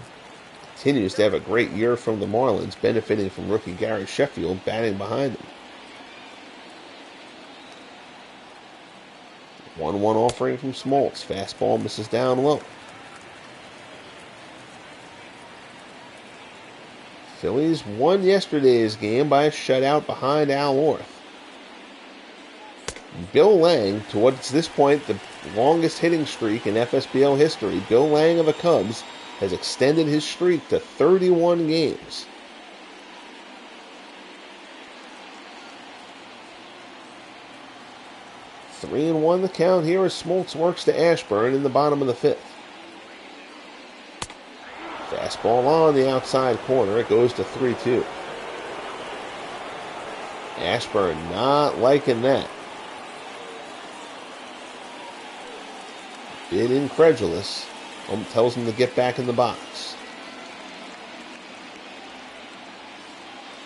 Continues to have a great year from the Marlins, benefiting from rookie Gary Sheffield batting behind him. 1-1 offering from Smoltz. Fastball misses down low. Phillies won yesterday's game by a shutout behind Al Orth. Bill Lang, to what's this point the longest hitting streak in FSBL history, Bill Lang of the Cubs has extended his streak to 31 games. Three and 1 the count here as Smoltz works to Ashburn in the bottom of the 5th. Fastball on the outside corner. It goes to 3-2. Ashburn not liking that. Bit incredulous. Tells him to get back in the box.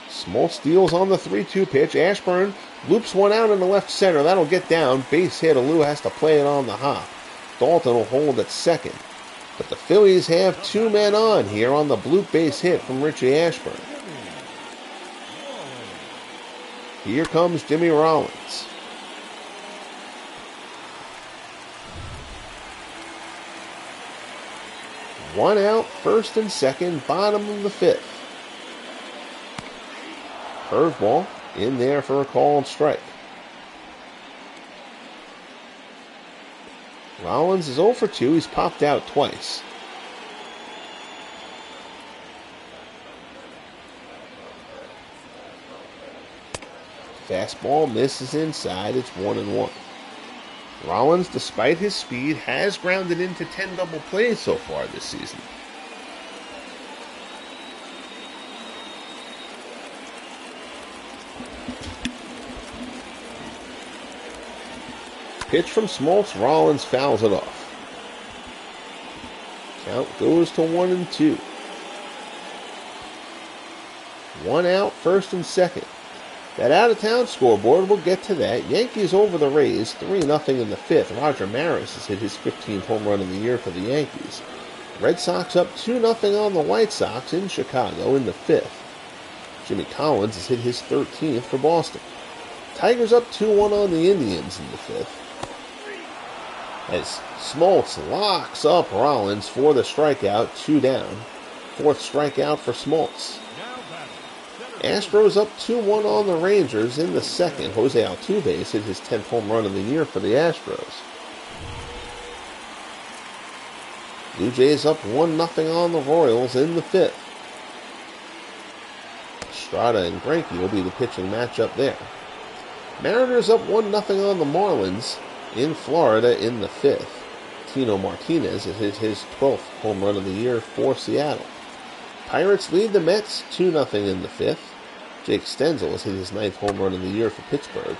Smoltz deals on the 3-2 pitch. Ashburn loops one out in the left center. That'll get down. Base hit. Alou has to play it on the hop. Dalton will hold at second. But the Phillies have 2 men on here on the bloop base hit from Richie Ashburn. Here comes Jimmy Rollins. One out, first and second, bottom of the 5th. Curveball in there for a called strike. Rollins is 0 for 2. He's popped out twice. Fastball misses inside. It's 1-1. Rollins, despite his speed, has grounded into 10 double plays so far this season. Pitch from Smoltz. Rollins fouls it off. Count goes to 1-2. 1 out, first and second. That out-of-town scoreboard, we'll get to that. Yankees over the Rays, 3-0 in the fifth. Roger Maris has hit his 15th home run of the year for the Yankees. Red Sox up 2-0 on the White Sox in Chicago in the fifth. Jimmy Collins has hit his 13th for Boston. Tigers up 2-1 on the Indians in the fifth. As Smoltz locks up Rollins for the strikeout, 2 down. Fourth strikeout for Smoltz. Astros up 2-1 on the Rangers in the second. Jose Altuve hit his 10th home run of the year for the Astros. Blue Jays up 1-0 on the Royals in the fifth. Estrada and Greinke will be the pitching matchup there. Mariners up 1-0 on the Marlins in Florida in the fifth. Tino Martinez has hit his 12th home run of the year for Seattle. Pirates lead the Mets 2-0 in the fifth. Jake Stenzel has hit his 9th home run of the year for Pittsburgh.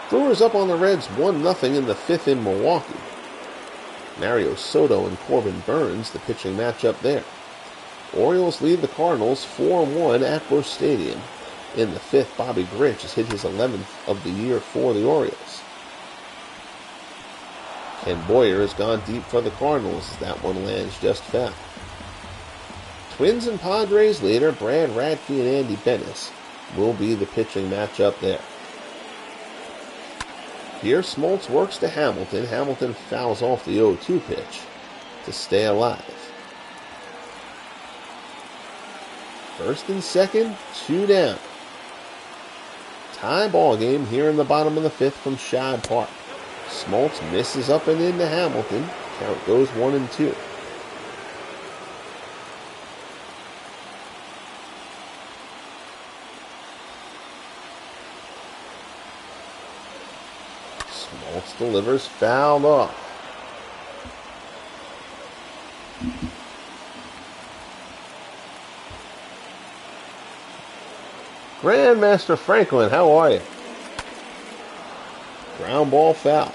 Brewers up on the Reds 1-0 in the fifth in Milwaukee. Mario Soto and Corbin Burns, the pitching matchup there. Orioles lead the Cardinals 4-1 at Busch Stadium. In the fifth, Bobby Grich has hit his 11th of the year for the Orioles. Ken Boyer has gone deep for the Cardinals as that one lands just foul. Twins and Padres later, Brad Radke and Andy Bennis will be the pitching matchup there. Here, Smoltz works to Hamilton. Hamilton fouls off the 0-2 pitch to stay alive. First and second, 2 down. Tie ball game here in the bottom of the fifth from Shad Park. Smoltz misses up and into Hamilton. Count goes 1-2. Smoltz delivers, fouled off. Grandmaster Franklin, how are you? Ground ball foul.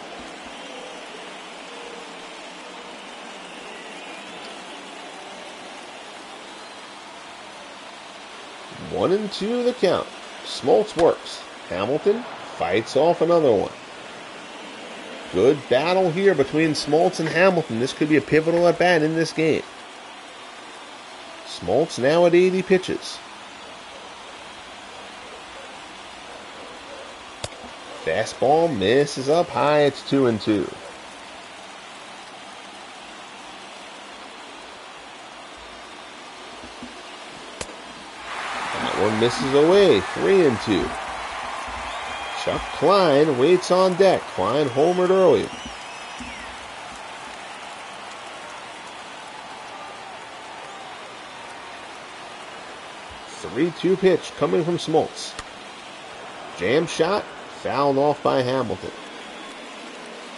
One and two the count. Smoltz works. Hamilton fights off another one. Good battle here between Smoltz and Hamilton. This could be a pivotal at bat in this game. Smoltz now at 80 pitches. Fastball misses up high. It's 2-2. That one misses away. 3-2. Chuck Klein waits on deck. Klein homered early. Three-two pitch coming from Smoltz. Jam shot. Fouled off by Hamilton.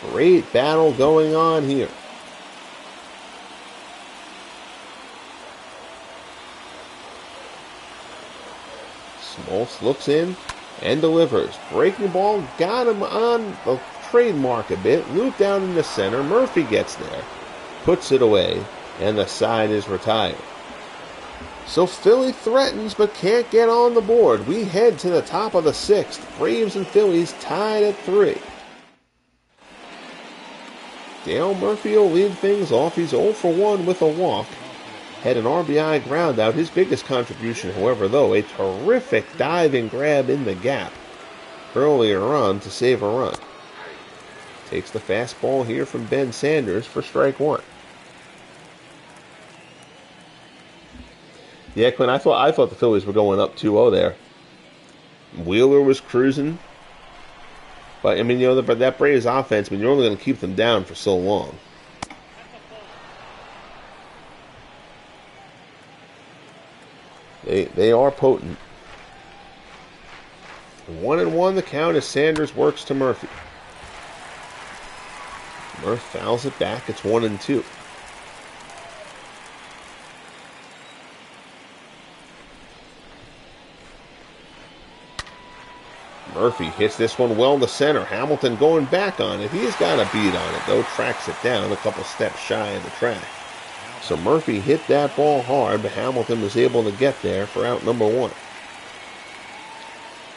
Great battle going on here. Smoltz looks in and delivers. Breaking ball got him on the trademark a bit. Looped down in the center. Murphy gets there. Puts it away. And the side is retired. So Philly threatens but can't get on the board. We head to the top of the sixth. Braves and Phillies tied at 3. Dale Murphy will lead things off. He's 0 for 1 with a walk. Had an RBI ground out. His biggest contribution, however, though, a terrific diving grab in the gap earlier on to save a run. Takes the fastball here from Ben Sanders for strike one. Yeah, Quinn, I thought the Phillies were going up 2-0 there. Wheeler was cruising. But, I mean, you know, that Braves offense, I mean, you're only going to keep them down for so long. They are potent. 1-1 the count as Sanders works to Murphy. Murph fouls it back. It's 1-2. Murphy hits this one well to center. Hamilton going back on it. He's got a beat on it, though. Tracks it down a couple steps shy of the track. So Murphy hit that ball hard, but Hamilton was able to get there for out number 1.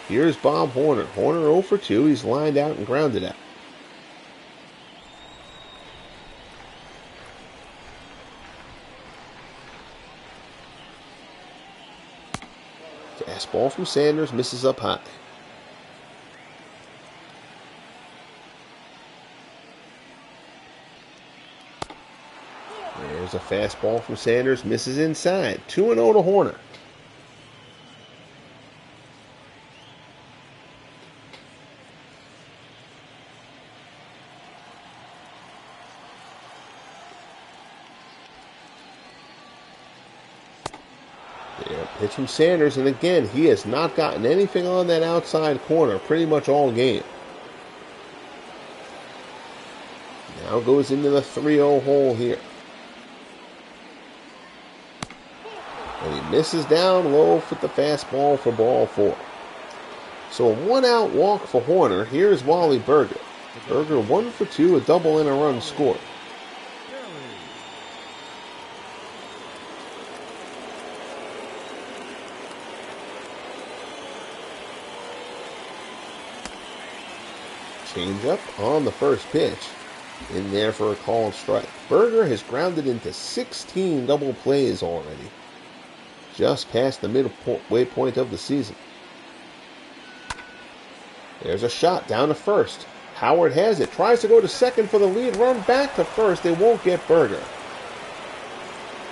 Here's Bob Horner. Horner 0 for 2. He's lined out and grounded out. Fastball from Sanders misses up high. There's a fastball from Sanders, misses inside. 2-0 to Horner. There, pitch from Sanders, and again, he has not gotten anything on that outside corner pretty much all game. Now goes into the 3-0 hole here. And he misses down low for the fastball for ball 4. So a 1-out walk for Horner. Here's Wally Berger. Berger 1 for 2, a double and a run scored. Change up on the first pitch. In there for a called strike. Berger has grounded into 16 double plays already. Just past the midway point of the season. There's a shot down to first. Howard has it. Tries to go to second for the lead run. Back to first. They won't get Berger.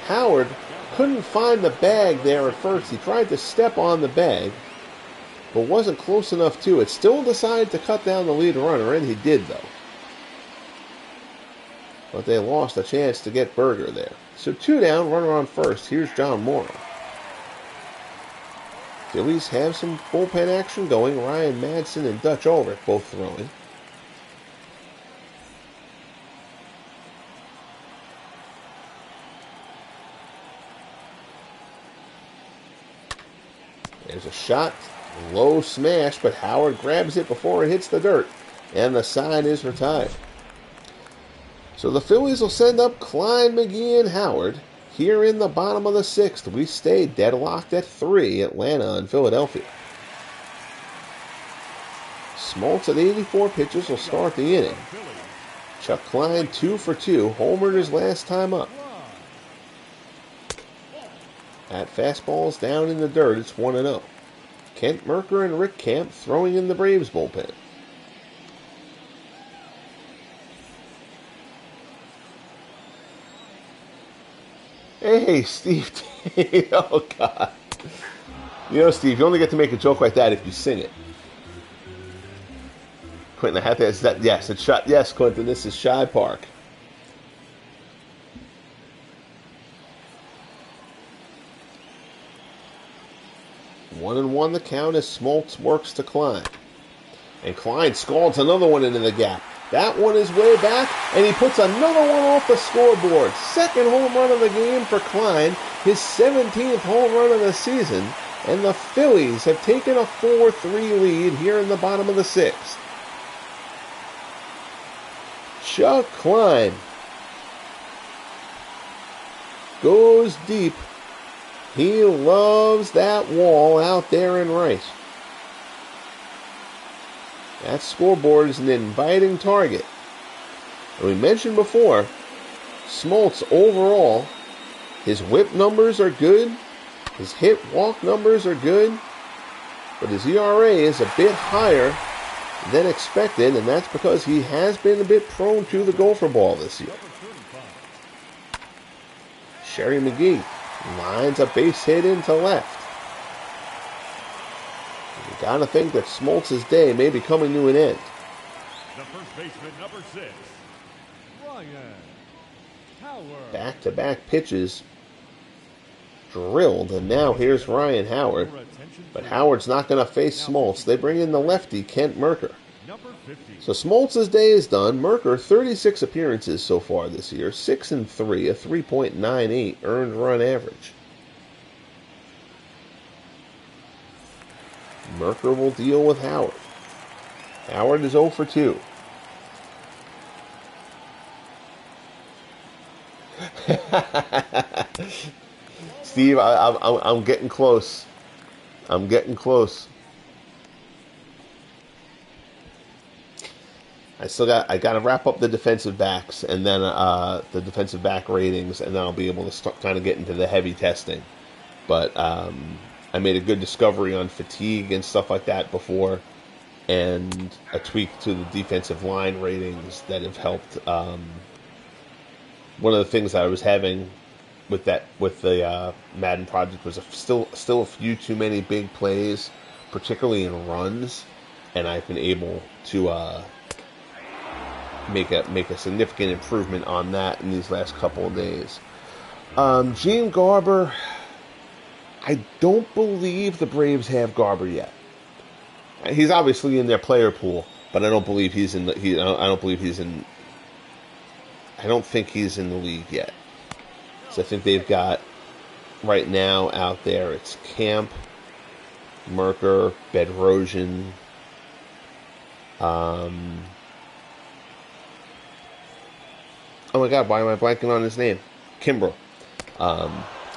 Howard couldn't find the bag there at first. He tried to step on the bag, but wasn't close enough to it. Still decided to cut down the lead runner, and he did, though. But they lost a chance to get Berger there. So 2 down, runner on first. Here's John Morrow. Phillies have some bullpen action going. Ryan Madsen and Dutch Ulrich both throwing. There's a shot. Low smash, but Howard grabs it before it hits the dirt. And the side is retired. So the Phillies will send up Klein, McGee, and Howard. Here in the bottom of the 6th, we stay deadlocked at 3, Atlanta and Philadelphia. Smoltz at 84 pitches will start the inning. Chuck Klein 2 for 2, homered his last time up. That fastball's down in the dirt, it's 1-0. Kent Merker and Rick Camp throwing in the Braves bullpen. Hey, Steve. Oh, God. You know, Steve, you only get to make a joke like that if you sing it. Quentin, I have to ask that. Yes, it's shot. Yes, Quentin, this is Shy Park. One and one the count as Smoltz works to Klein. And Klein scalds another one into the gap. That one is way back, and he puts another one off the scoreboard. Second home run of the game for Klein, his 17th home run of the season, and the Phillies have taken a 4-3 lead here in the bottom of the 6th. Chuck Klein goes deep. He loves that wall out there in right. That scoreboard is an inviting target. And we mentioned before, Smoltz overall, his whip numbers are good, his hit-walk numbers are good, but his ERA is a bit higher than expected, and that's because he has been a bit prone to the gopher ball this year. Sherry McGee lines a base hit into left. You gotta think that Smoltz's day may be coming to an end. The first baseman, number 6, Ryan Howard. Back-to-back pitches drilled, and now here's Ryan Howard. But Howard's not going to face Smoltz. They bring in the lefty, Kent Merker. So Smoltz's day is done. Merker, 36 appearances so far this year, 6-3, a 3.98 earned run average. Merker will deal with Howard. Howard is 0 for 2. Steve, I'm getting close. I'm getting close. I got to wrap up the defensive backs and then the defensive back ratings, and then I'll be able to start kind of get into the heavy testing. But I made a good discovery on fatigue and stuff like that before, and a tweak to the defensive line ratings that have helped. One of the things I was having with the Madden project was still a few too many big plays, particularly in runs, and I've been able to make a significant improvement on that in these last couple of days. Gene Garber, I don't believe the Braves have Garber yet. He's obviously in their player pool, but I don't believe he's in the. I don't believe he's in. I don't think he's in the league yet. So I think they've got right now out there. It's Camp, Merker, Bedrosian. Oh my God, why am I blanking on his name? Kimbrel. But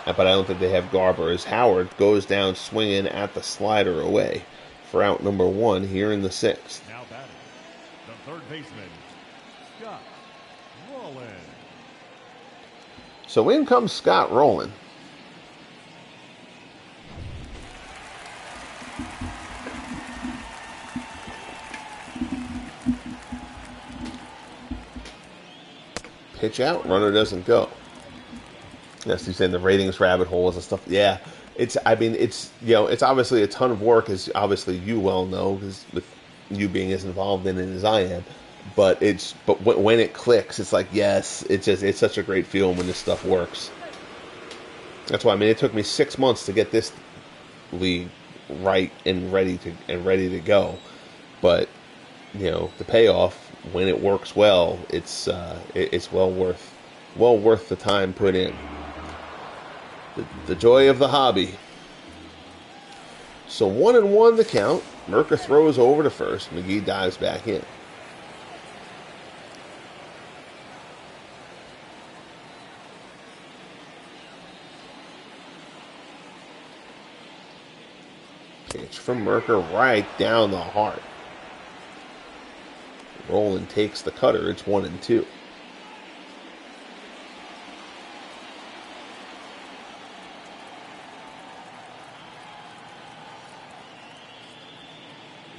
I don't think they have Garber, as Howard goes down swinging at the slider away for out number 1 here in the 6th. Now batting, the third baseman, Scott Rowland. So in comes Scott Rowland. Pitch out, runner doesn't go. Yes, he's saying the ratings rabbit holes and stuff. Yeah, it's obviously a ton of work, as obviously you well know, because with you being as involved in it as I am. But when it clicks, it's like, yes, it's such a great feeling when this stuff works. That's why it took me 6 months to get this league right and ready to go. But the payoff, when it works well, it's well worth the time put in. The joy of the hobby. So 1-1 the count. Merker throws over to first. McGee dives back in. Pitch from Merker right down the heart. Rowland takes the cutter. It's 1-2.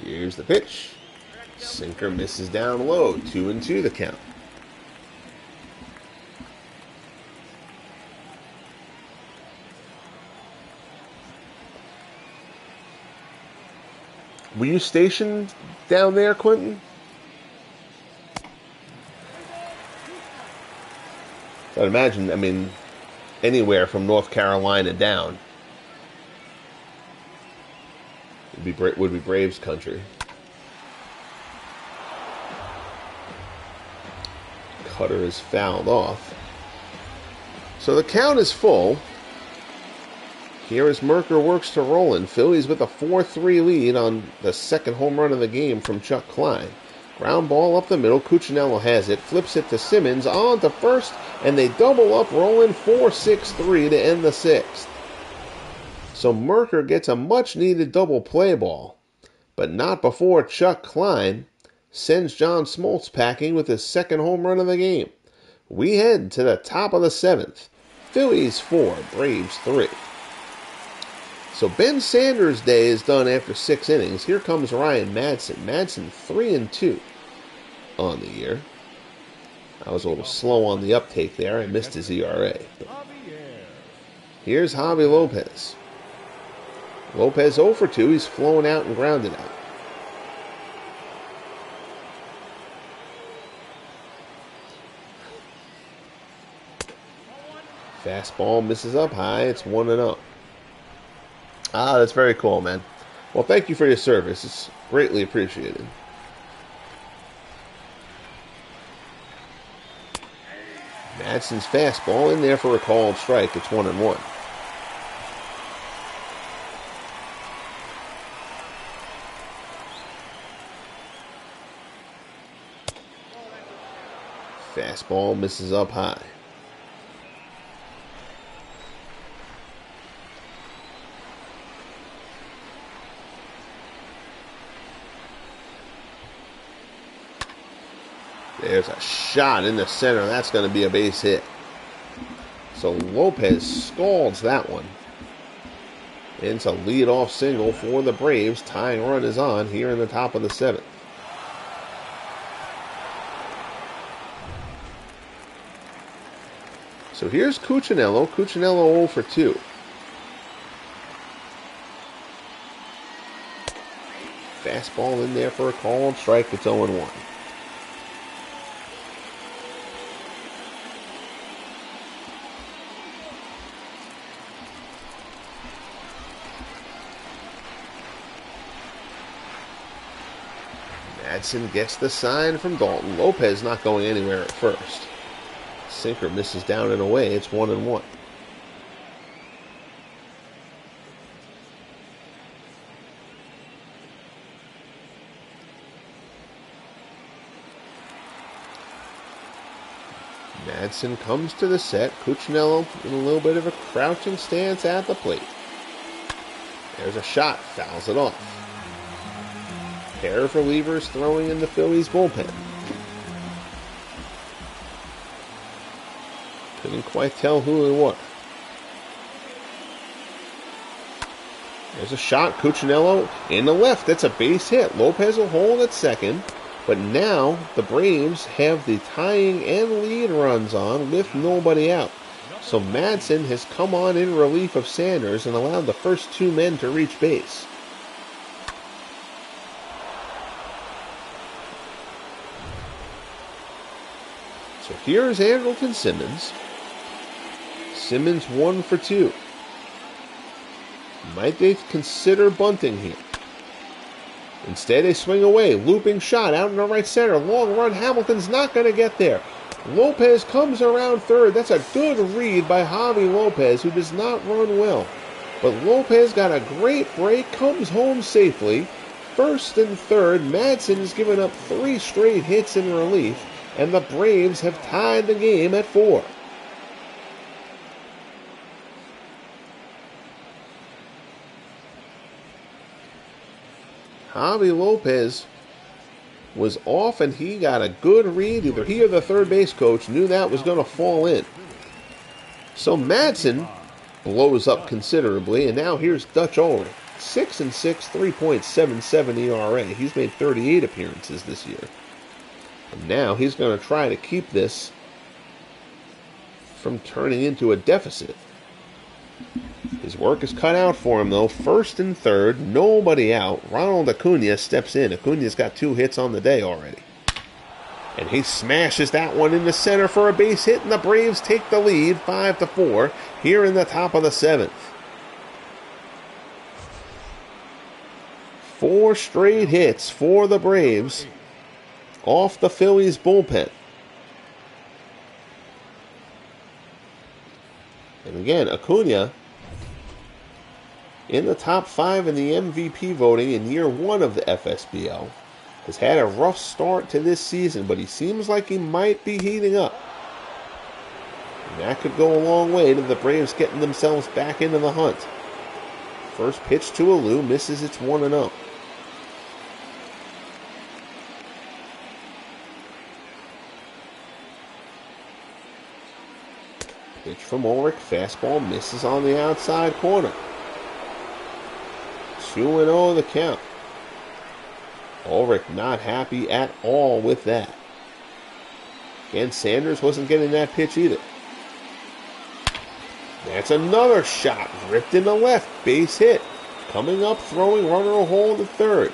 Here's the pitch. Sinker misses down low. 2-2 the count. Were you stationed down there, Quentin? I'd imagine, anywhere from North Carolina down would be Braves country. Cutter is fouled off. So the count is full. Here as Merker works to Rowland. Phillies with a 4-3 lead on the second home run of the game from Chuck Klein. Ground ball up the middle. Cuccinello has it. Flips it to Simmons on to first. And they double up Rowland 4-6-3 to end the 6th. So Merker gets a much-needed double play ball. But not before Chuck Klein sends John Smoltz packing with his second home run of the game. We head to the top of the 7th. Phillies 4, Braves 3. So Ben Sanders' day is done after 6 innings. Here comes Ryan Madsen. Madsen 3-2 on the year. I was a little slow on the uptake there. I missed his ERA. But here's Javi Lopez. Lopez 0 for 2. He's flown out and grounded out. Fastball misses up high. It's 1-0. Ah, that's very cool, man. Well, thank you for your service. It's greatly appreciated. Madsen's fastball in there for a called strike. It's 1-1. Fastball misses up high. There's a shot in the center. That's going to be a base hit. So Lopez scalds that one. It's a leadoff single for the Braves. Tying run is on here in the top of the 7th. So here's Cuccinello. Cuccinello 0 for 2. Fastball in there for a called strike. It's 0-1. Madsen gets the sign from Dalton. Lopez not going anywhere at first. Sinker misses down and away. It's 1-1. Madsen comes to the set. Cuccinello in a little bit of a crouching stance at the plate. There's a shot. Fouls it off. Pair of relievers throwing in the Phillies bullpen. Couldn't quite tell who it was. There's a shot. Cuccinello in the left. That's a base hit. Lopez will hold at second. But now the Braves have the tying and lead runs on with nobody out. So Madsen has come on in relief of Sanders and allowed the first 2 men to reach base. So here's Andrelton Simmons. Simmons 1 for 2. Might they consider bunting here? Instead, they swing away. Looping shot out in the right center. Long run. Hamilton's not going to get there. Lopez comes around third. That's a good read by Javi Lopez, who does not run well. But Lopez got a great break. Comes home safely. First and third. Madsen has given up 3 straight hits in relief. And the Braves have tied the game at 4. Javi Lopez was off and he got a good read. Either he or the third base coach knew that was going to fall in. So Madsen blows up considerably, and now here's Dutch Ulrich. 6-6, 3.77 ERA. He's made 38 appearances this year. And now he's going to try to keep this from turning into a deficit. His work is cut out for him, though. First and third, nobody out. Ronald Acuna steps in. Acuna's got 2 hits on the day already. And he smashes that one in the center for a base hit, and the Braves take the lead 5-4 here in the top of the 7th. 4 straight hits for the Braves off the Phillies bullpen. And again, Acuna in the top 5 in the MVP voting in year 1 of the FSBL. Has had a rough start to this season, but he seems like he might be heating up. And that could go a long way to the Braves getting themselves back into the hunt. First pitch to Alou, misses. It's 1-0. Pitch from Ulrich, fastball misses on the outside corner. 2-0 the count. Ulrich not happy at all with that. Again, Sanders wasn't getting that pitch either. That's another shot, ripped in the left, base hit. Coming up, throwing, runner will hold at third.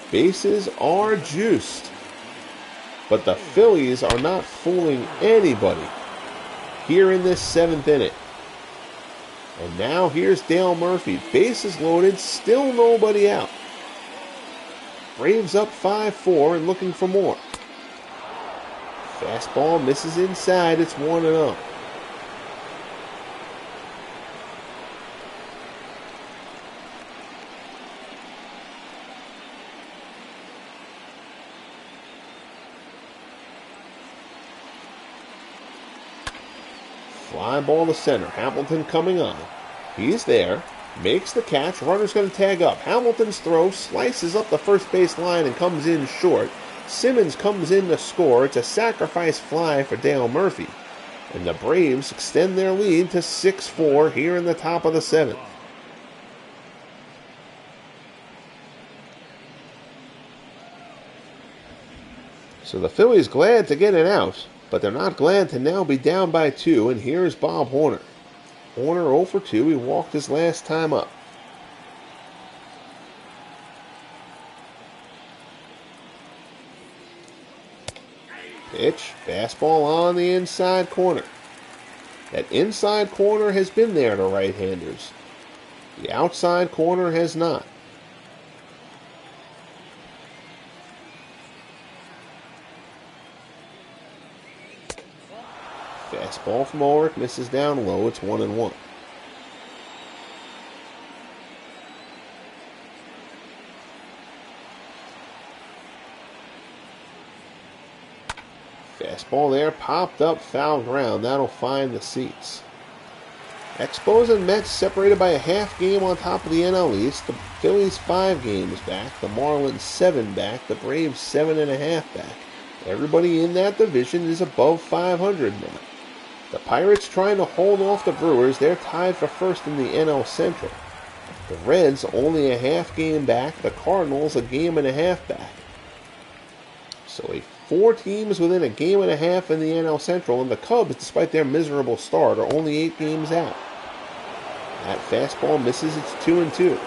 Bases are juiced. But the Phillies are not fooling anybody. here in this 7th inning. And now here's Dale Murphy. Bases loaded, still nobody out. Braves up 5-4 and looking for more. Fastball misses inside. It's 1-0. Fly ball to center. Hamilton coming on. He's there. Makes the catch. Runner's going to tag up. Hamilton's throw slices up the first base line and comes in short. Simmons comes in to score. It's a sacrifice fly for Dale Murphy. And the Braves extend their lead to 6-4 here in the top of the 7th. So the Phillies glad to get it out, but they're not glad to now be down by 2, and here's Bob Horner. Horner 0 for 2. He walked his last time up. Pitch, fastball on the inside corner. That inside corner has been there to right-handers. The outside corner has not. Fastball from Ulrich misses down low. It's 1-1. Fastball there, popped up, foul ground. That'll find the seats. Expos and Mets separated by a half game on top of the NL East. The Phillies 5 games back. The Marlins 7 back. The Braves 7.5 back. Everybody in that division is above 500 now. The Pirates trying to hold off the Brewers. They're tied for first in the NL Central. The Reds only a half game back. The Cardinals a game and a half back. So 4 teams within a game and a half in the NL Central, and the Cubs, despite their miserable start, are only 8 games out. That fastball misses. It's 2-2.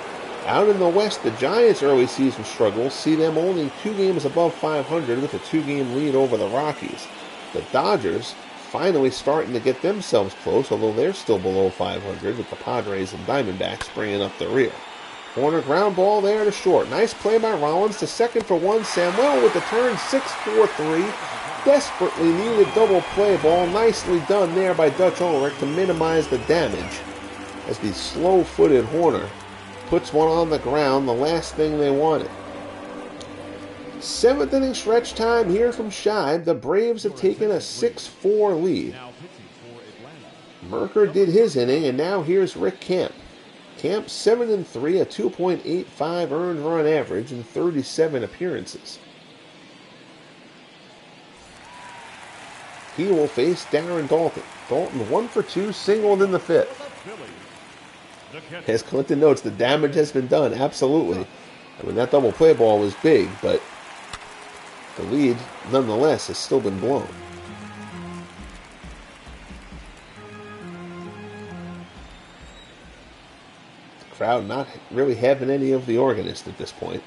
Out in the West, the Giants' early season struggles see them only 2 games above 500 with a 2-game lead over the Rockies. The Dodgers finally starting to get themselves close, although they're still below 500 with the Padres and Diamondbacks bringing up the rear. Corner ground ball there to short. Nice play by Rollins to second for 1. Samuel with the turn, 6-4-3. Desperately needed double play ball. Nicely done there by Dutch Ulrich to minimize the damage as the slow-footed Horner puts one on the ground, the last thing they wanted. 7th inning stretch time here from Shibe. The Braves have taken a 6-4 lead. Merker did his inning, and now here's Rick Camp. Camp 7-3, a 2.85 earned run average in 37 appearances. He will face Darren Dalton. Dalton 1 for 2, singled in the 5th. As Clinton notes, the damage has been done, absolutely. I mean, that double play ball was big, but the lead, nonetheless, has still been blown. The crowd not really having any of the organist at this point.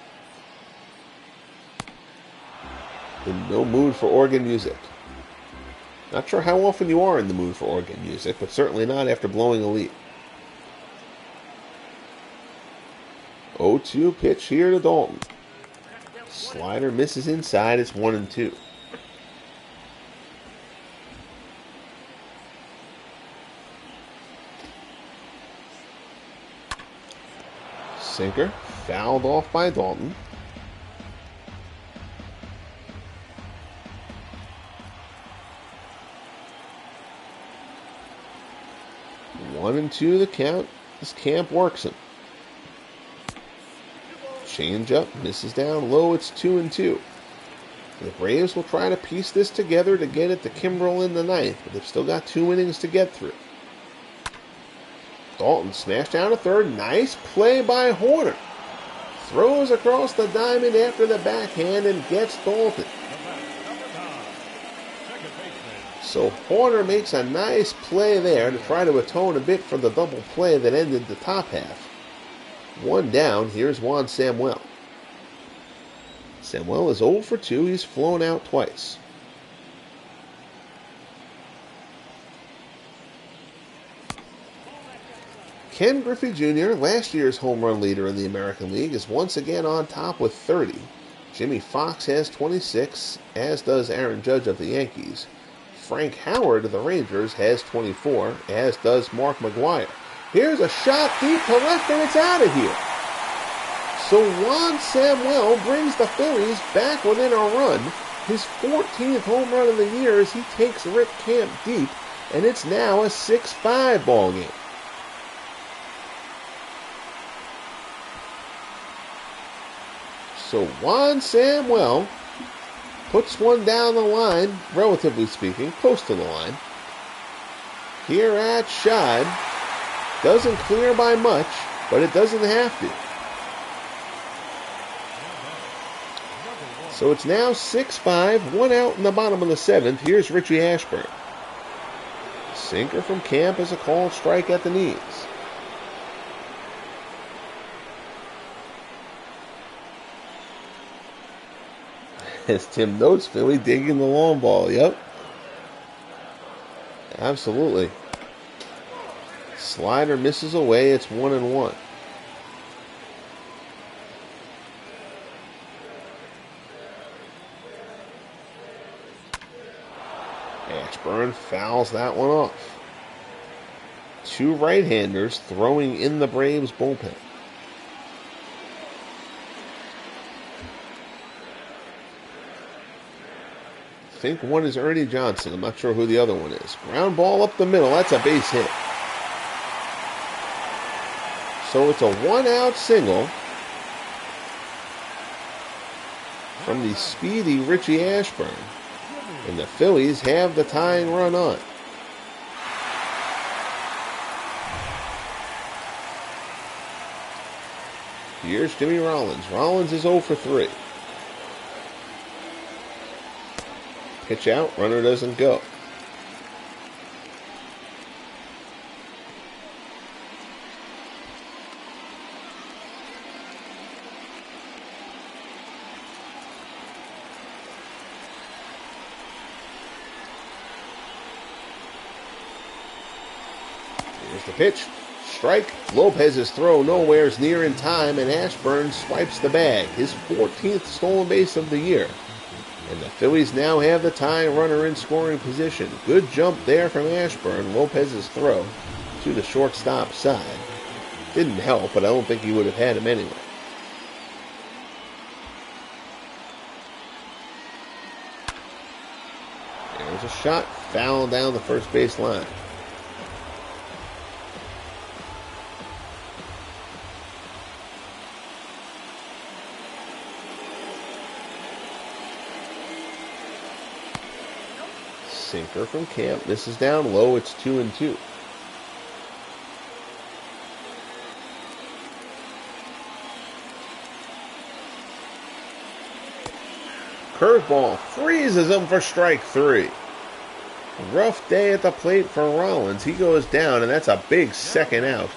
In no mood for organ music. Not sure how often you are in the mood for organ music, but certainly not after blowing a lead. 0-2 pitch here to Dalton. Slider misses inside. It's 1-2. Sinker fouled off by Dalton. One and two the count as Camp works him. Change up, misses down low. It's 2-2. The Braves will try to piece this together to get it to Kimbrel in the 9th, but they've still got 2 innings to get through. Dalton smashed down to third. Nice play by Horner. Throws across the diamond after the backhand and gets Dalton. So Horner makes a nice play there to try to atone a bit for the double play that ended the top half. 1 down, here's Juan Samuel. Samuel is 0 for 2, he's flown out twice. Ken Griffey Jr., last year's home run leader in the American League, is once again on top with 30. Jimmy Fox has 26, as does Aaron Judge of the Yankees. Frank Howard of the Rangers has 24, as does Mark McGwire. Here's a shot deep to left, and it's out of here. So Juan Samuel brings the Phillies back within a run. His 14th home run of the year as he takes Rick Camp deep, and it's now a 6-5 ball game. So Juan Samuel puts one down the line, relatively speaking, close to the line. Here at Shad, doesn't clear by much, but it doesn't have to. So it's now 6-5, one out in the bottom of the 7th. Here's Richie Ashburn. Sinker from Camp is a called strike at the knees. As Tim notes, Philly digging the long ball. Yep. Absolutely. Slider misses away. It's 1-1. Ashburn fouls that one off. Two right-handers throwing in the Braves bullpen. I think one is Ernie Johnson. I'm not sure who the other one is. Ground ball up the middle. That's a base hit. So it's a one-out single from the speedy Richie Ashburn. And the Phillies have the tying run on. Here's Jimmy Rollins. Rollins is 0 for 3. Pitch out, runner doesn't go. Here's the pitch. Strike. Lopez's throw nowhere's near in time, and Ashburn swipes the bag. His 14th stolen base of the year. And the Phillies now have the tying runner in scoring position. Good jump there from Ashburn. Lopez's throw to the shortstop side. Didn't help, but I don't think he would have had him anyway. There's a shot foul down the first base line. Sinker from Camp misses down low. It's 2-2. Curveball freezes him for strike 3. Rough day at the plate for Rollins. He goes down, and that's a big second out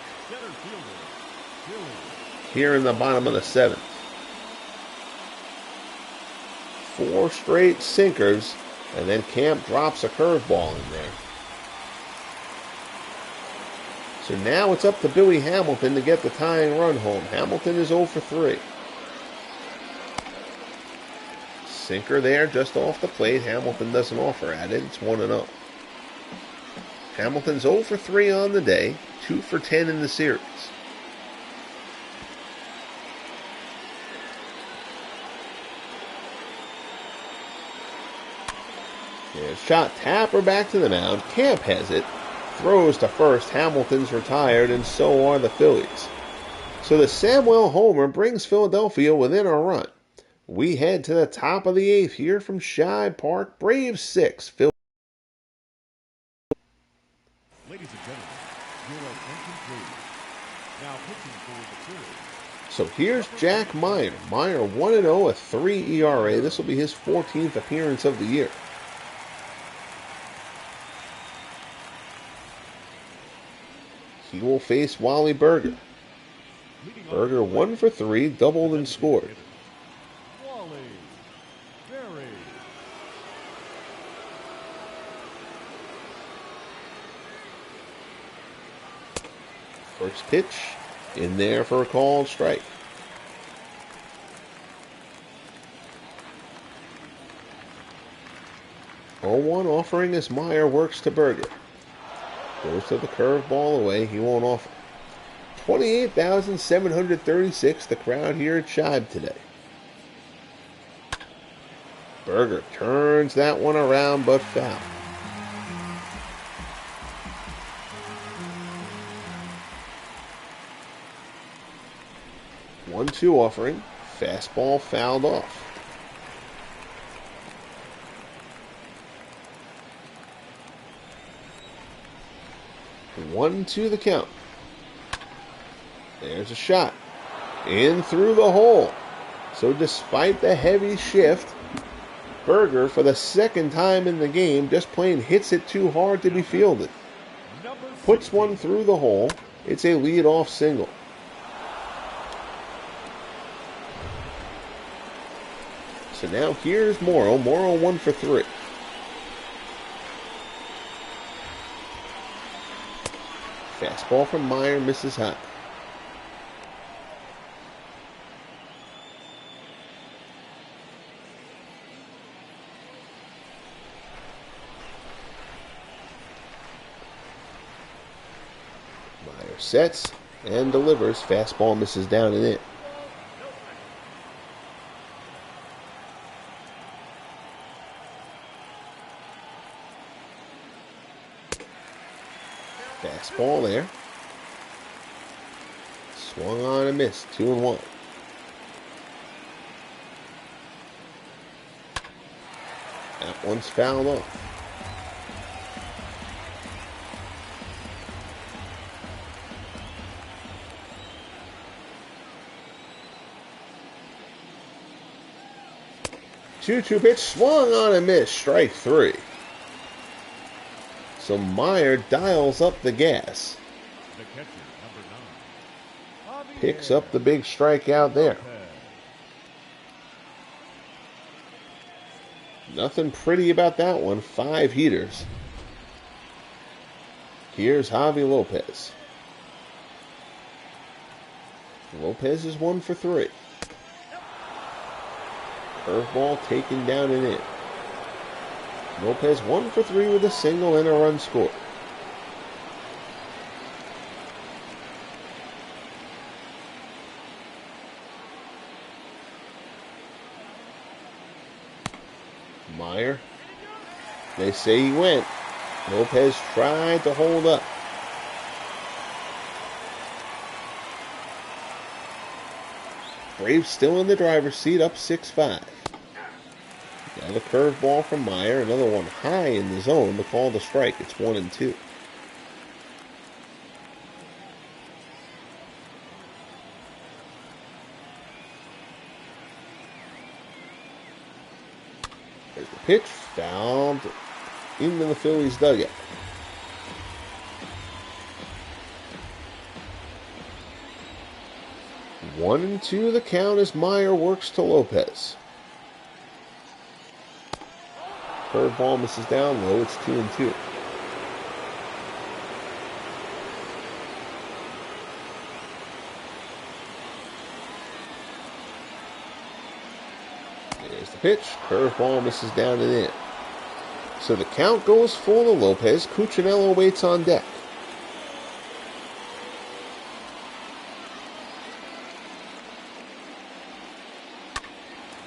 here in the bottom of the 7th. 4 straight sinkers. And then Camp drops a curveball in there. So now it's up to Billy Hamilton to get the tying run home. Hamilton is 0 for 3. Sinker there just off the plate. Hamilton doesn't offer at it. It's 1-0. Hamilton's 0 for 3 on the day. 2 for 10 in the series. Shot Tapper back to the mound. Camp has it. Throws to first. Hamilton's retired, and so are the Phillies. So the Samuel homer brings Philadelphia within a run. We head to the top of the 8th here from Shibe Park. Braves 6. Phillies. Ladies and gentlemen, your attention please. Now pitching for the series. So here's Jack Meyer. Meyer 1-0, a 3 ERA. This will be his 14th appearance of the year. He will face Wally Berger. Berger 1 for 3, doubled and scored. Wally Berry. First First pitch in there for a called strike. 0-1 offering as Meyer works to Berger. Goes to the curveball away. He won't offer. 28,736, the crowd here at Shibe today. Berger turns that one around, but foul. One-two offering. Fastball fouled off. One to the count. There's a shot. In through the hole. So despite the heavy shift, Berger, for the second time in the game, just plain hits it too hard to be fielded. Puts one through the hole. It's a leadoff single. So now here's Morrow. Morrow 1 for 3. Fastball from Meyer misses high. Meyer sets and delivers. Fastball misses down and in. Fastball there. Swung on and missed. 2-1. That one's fouled off. Two-two pitch swung on and missed. Strike 3. So Meyer dials up the gas. The catcher, number 9. Picks up the big strikeout there. Nothing pretty about that one. 5 heaters. Here's Javi Lopez. Lopez is 1 for 3. Curveball taken down and in. Lopez 1 for 3 with a single and a run scored. Meyer. They say he went. Lopez tried to hold up. Braves still in the driver's seat, up 6-5. Now the curveball from Meyer, another one high in the zone to call the strike. It's 1-2. There's the pitch, fouled into the Phillies dugout. One and two the count as Meyer works to Lopez. Curveball misses down low. It's 2-2. There's the pitch. Curveball misses down and in. So the count goes full to Lopez. Cuccinello waits on deck.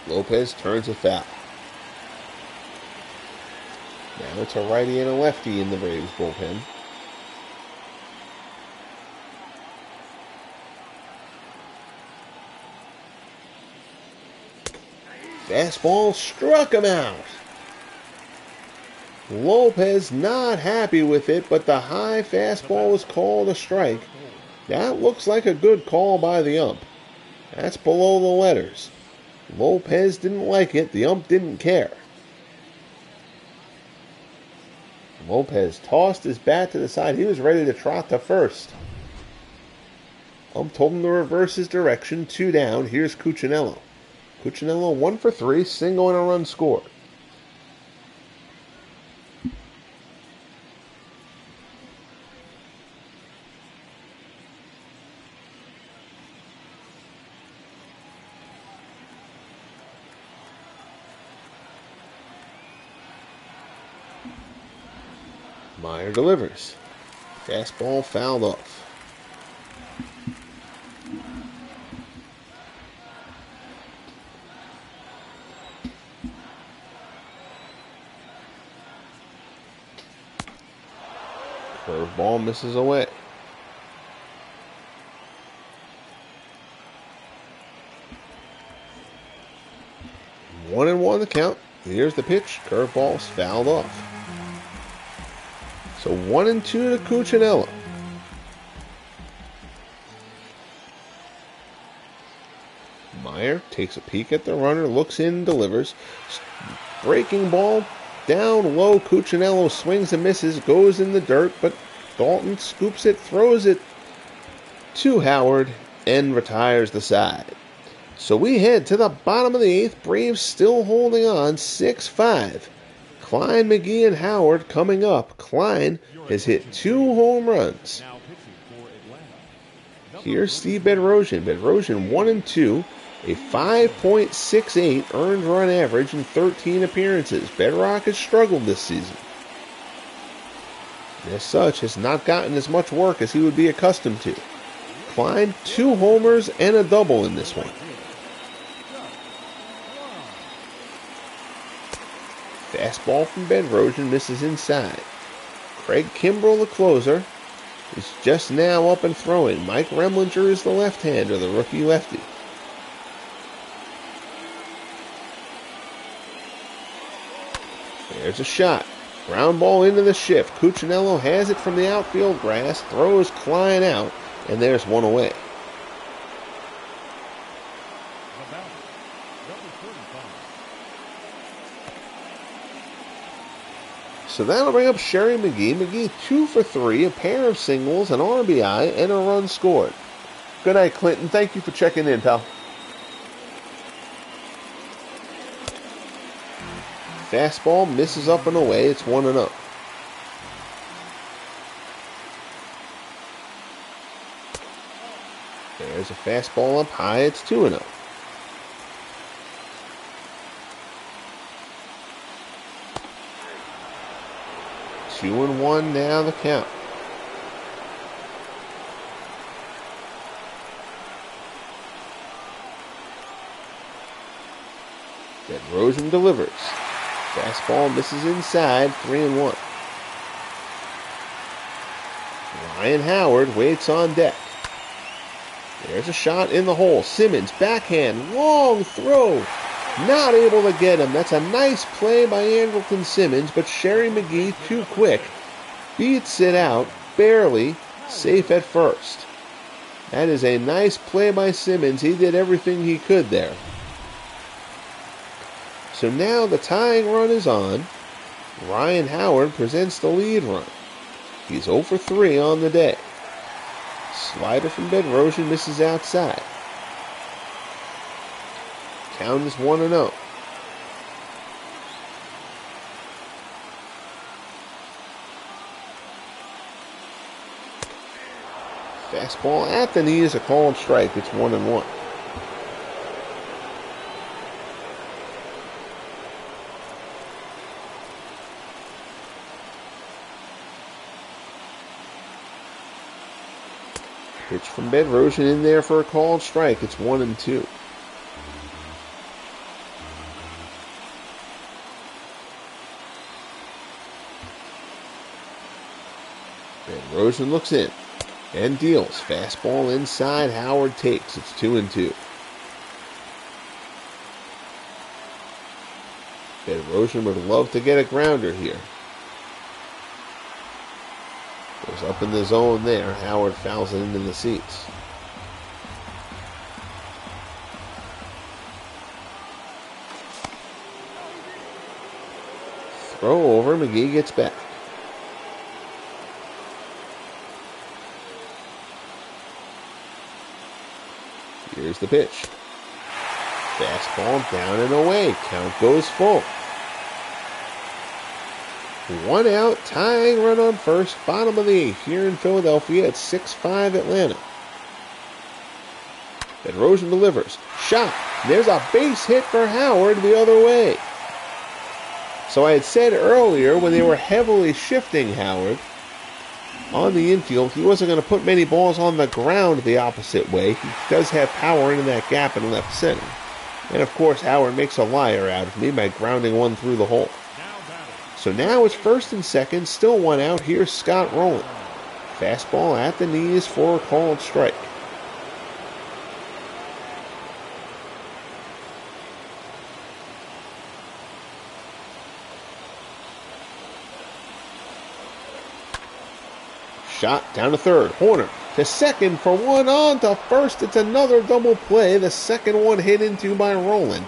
Lopez turns it foul. Now it's a righty and a lefty in the Braves bullpen. Fastball struck him out. Lopez not happy with it, but the high fastball was called a strike. That looks like a good call by the ump. That's below the letters. Lopez didn't like it. The ump didn't care. Lopez tossed his bat to the side. He was ready to trot to first. Ump told him to reverse his direction. 2 down. Here's Cuccinello. Cuccinello 1 for 3. Single and a run scored. Meyer delivers. Fastball fouled off. Curveball misses away. 1-1 the count. Here's the pitch. Curveball's fouled off. So 1-2 to Cuccinello. Meyer takes a peek at the runner, looks in, delivers. Breaking ball down low. Cuccinello swings and misses, goes in the dirt, but Dalton scoops it, throws it to Howard, and retires the side. So we head to the bottom of the 8th. Braves still holding on 6-5. Klein, McGee, and Howard coming up. Klein has hit 2 home runs. Here's Steve Bedrosian. Bedrosian 1-2, a 5.68 earned run average in 13 appearances. Bedrock has struggled this season. And as such, has not gotten as much work as he would be accustomed to. Klein, 2 homers and a double in this one. Fastball from Bedrosian misses inside. Craig Kimbrell, the closer, is just now up and throwing. Mike Remlinger is the left-hander, the rookie lefty. There's a shot. Ground ball into the shift. Cuccinello has it from the outfield grass, throws Klein out, and there's one away. So that'll bring up Sherry McGee. McGee 2 for 3, a pair of singles, an RBI, and a run scored. Good night, Clinton. Thank you for checking in, pal. Fastball misses up and away. It's 1-0. There's a fastball up high. It's 2-0. Two and 1 now the count. Bedrosian delivers. Fastball misses inside, 3-1. Ryan Howard waits on deck. There's a shot in the hole. Simmons, backhand, long throw. Not able to get him. That's a nice play by Andrelton Simmons, but Sherry McGee, too quick, beats it out, barely, safe at first. That is a nice play by Simmons. He did everything he could there. So now the tying run is on. Ryan Howard presents the lead run. He's 0 for 3 on the day. Slider from Bedrosian misses outside. Count is 1-0. Fastball at the knee is a called strike. It's 1-1. Pitch from Bedrosian in there for a called strike. It's 1-2. Bedrosian looks in and deals. Fastball inside. Howard takes. It's 2-2. Bedrosian would love to get a grounder here. Goes up in the zone there. Howard fouls it into the seats. Throw over. McGee gets back. Here's the pitch. Fastball down and away. Count goes full. 1 out, tying run on first, bottom of the 8th here in Philadelphia at 6-5 Atlanta. Bedrosian delivers. Shot. There's a base hit for Howard the other way. So I had said earlier when they were heavily shifting Howard on the infield, he wasn't going to put many balls on the ground the opposite way. He does have power into that gap in left center. And of course, Howard makes a liar out of me by grounding one through the hole. So now it's first and second, still one out. Here's Scott Rowland. Fastball at the knees for a called strike. Shot down to third. Horner to second for one, on to first. It's another double play. The second one hit into by Rowland.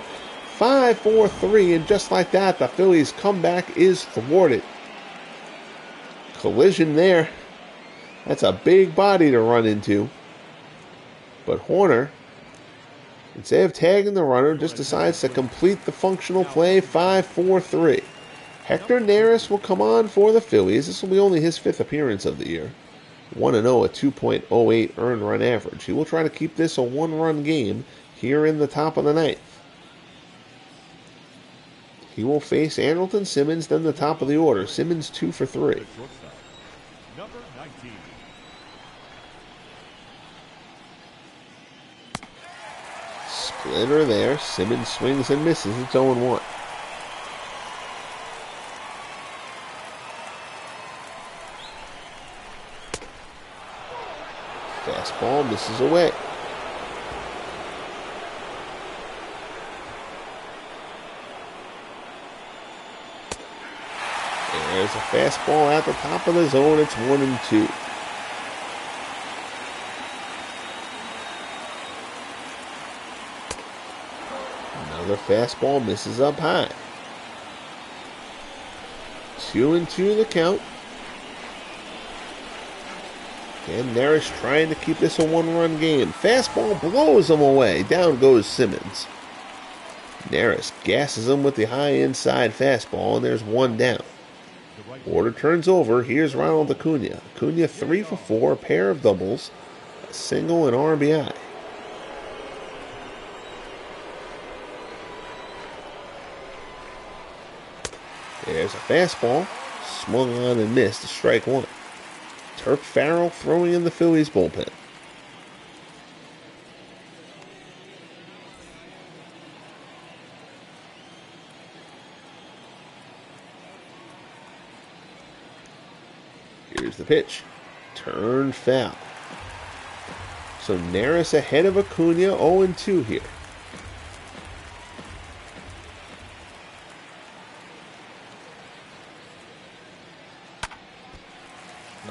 5-4-3, and just like that, the Phillies' comeback is thwarted. Collision there. That's a big body to run into. But Horner, instead of tagging the runner, just decides to complete the functional play. 5-4-3. Hector Neris will come on for the Phillies. This will be only his 5th appearance of the year. 1-0, a 2.08 earned run average. He will try to keep this a one-run game here in the top of the 9th. He will face Andrelton Simmons, then the top of the order. Simmons 2 for 3. Number 19. Splitter there. Simmons swings and misses. It's 0-1. Fastball misses away. There's a fastball at the top of the zone. It's 1-2. Another fastball misses up high. 2-2 the count. And Neris trying to keep this a one-run game. Fastball blows him away. Down goes Simmons. Neris gasses him with the high inside fastball, and there's one down. Order turns over. Here's Ronald Acuna. Acuna 3 for 4, a pair of doubles, a single, and RBI. There's a fastball, swung on and missed, a strike one. Turk Farrell throwing in the Phillies bullpen. Here's the pitch. Turned foul. So Neris ahead of Acuna, 0-2 here.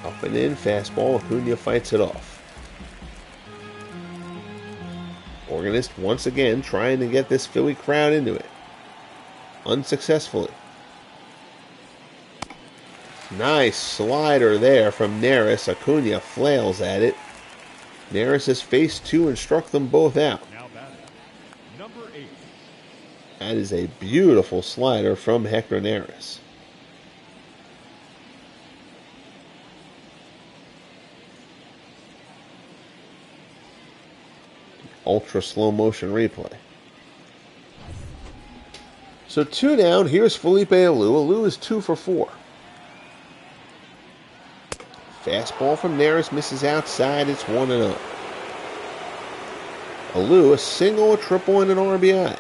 Up and in, fastball. Acuna fights it off. Organist once again trying to get this Philly crowd into it. Unsuccessfully. Nice slider there from Neris. Acuna flails at it. Neris has faced two and struck them both out. Now batting, number 8. That is a beautiful slider from Hector Neris. Ultra slow motion replay. So 2 down. Here's Felipe Alou. Alou is 2 for 4. Fastball from Neris misses outside. It's 1-0. Alou, a single, a triple, and an RBI.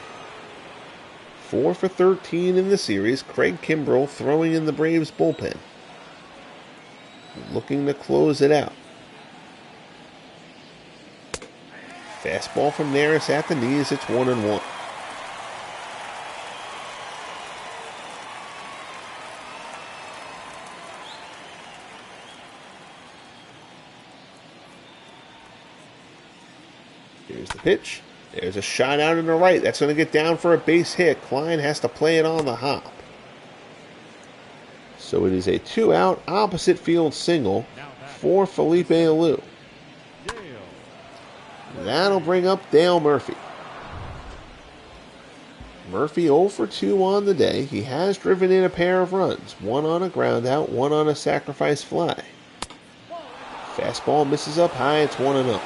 4 for 13 in the series. Craig Kimbrell throwing in the Braves bullpen. Looking to close it out. Fastball from Neris at the knees. It's 1-1. Here's the pitch. There's a shot out in the right. That's going to get down for a base hit. Klein has to play it on the hop. So it is a 2-out opposite field single for Felipe Alou. That'll bring up Dale Murphy. Murphy 0 for 2 on the day. He has driven in a pair of runs. One on a ground out, one on a sacrifice fly. Fastball misses up high. It's 1-0.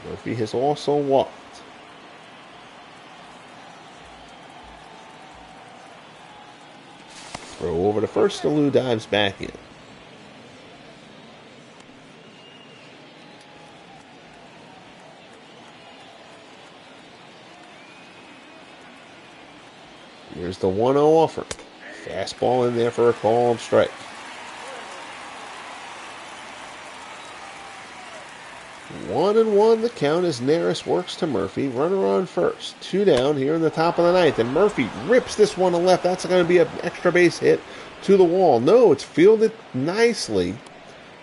Murphy has also walked. Throw over to first, and Lou dives back in. Here's the 1-0 offer. Fastball in there for a called strike. 1-1 the count as Neris works to Murphy. Runner on first. 2 down here in the top of the ninth. And Murphy rips this one to left. That's going to be an extra base hit to the wall. No, it's fielded nicely.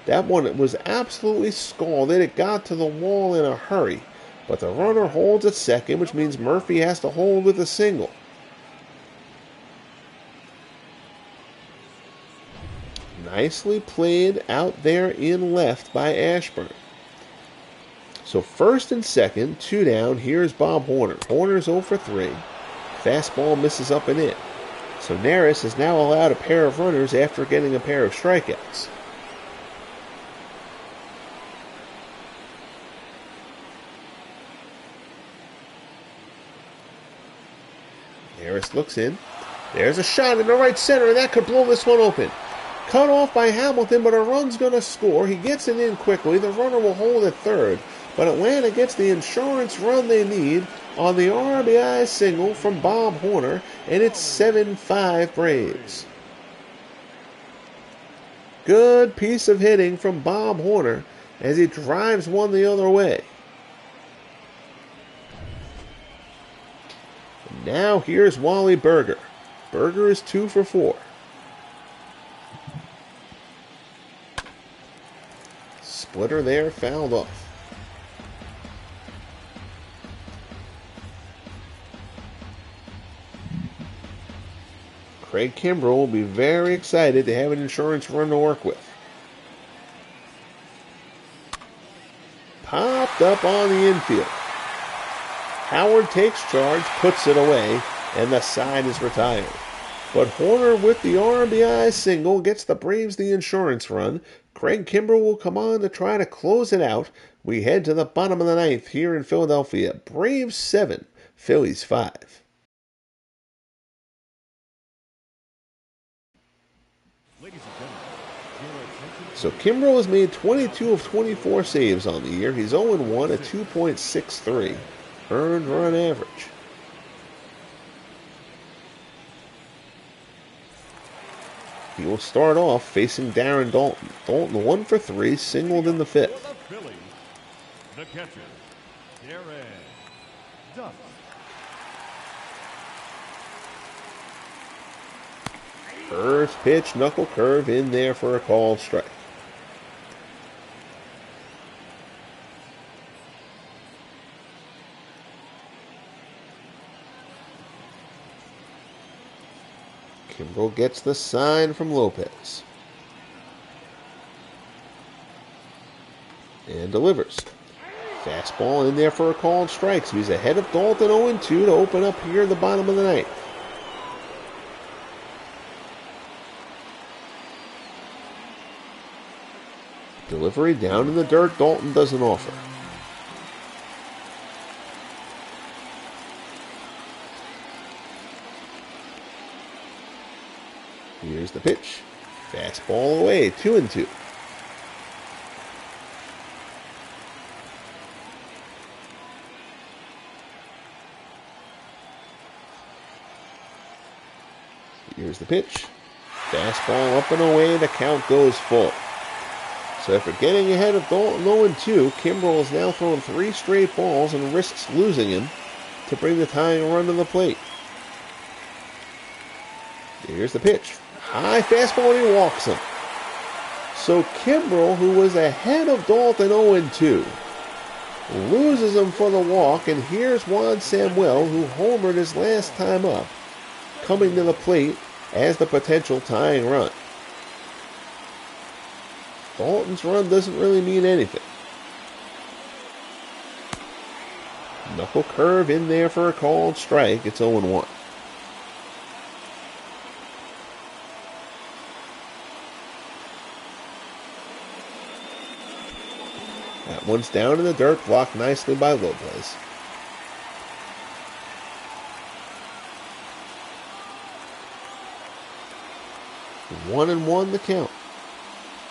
That one was absolutely scalded. It got to the wall in a hurry. But the runner holds at second, which means Murphy has to hold with a single. Nicely played out there in left by Ashburn. So first and second, 2 down. Here's Bob Horner. Horner's 0 for 3. Fastball misses up and in. So Neris is now allowed a pair of runners after getting a pair of strikeouts. Neris looks in. There's a shot in the right center, and that could blow this one open. Cut off by Hamilton, but a run's going to score. He gets it in quickly. The runner will hold at third. But Atlanta gets the insurance run they need on the RBI single from Bob Horner, and it's 7-5 Braves. Good piece of hitting from Bob Horner as he drives one the other way. And now here's Wally Berger. Berger is 2 for 4. Splitter there, fouled off. Craig Kimbrell will be very excited to have an insurance run to work with. Popped up on the infield. Howard takes charge, puts it away, and the side is retired. But Horner with the RBI single gets the Braves the insurance run. Craig Kimbrell will come on to try to close it out. We head to the bottom of the ninth here in Philadelphia. Braves 7, Phillies 5. So Kimbrell has made 22 of 24 saves on the year. He's 0-1 at 2.63 earned run average. He will start off facing Darren Daulton. Daulton 1 for 3, singled in the fifth. For the Phillies, the catcher, Darren Daulton. First pitch, knuckle curve in there for a called strike. Kimbrell gets the sign from Lopez. And delivers. Fastball in there for a called strike. So he's ahead of Daulton 0-2 to open up here in the bottom of the ninth. Delivery down in the dirt. Daulton doesn't offer. Here's the pitch. Fastball away. 2-2. Here's the pitch. Fastball up and away. The count goes full. So after getting ahead of Daulton 0-2, Kimbrell has now thrown 3 straight balls and risks losing him to bring the tying run to the plate. Here's the pitch. High fastball and he walks him. So Kimbrell, who was ahead of Daulton 0-2, loses him for the walk, and here's Juan Samuel, who homered his last time up, coming to the plate as the potential tying run. Daulton's run doesn't really mean anything. Knuckle curve in there for a called strike. It's 0-1. That one's down in the dirt, blocked nicely by Lopez. 1-1 the count.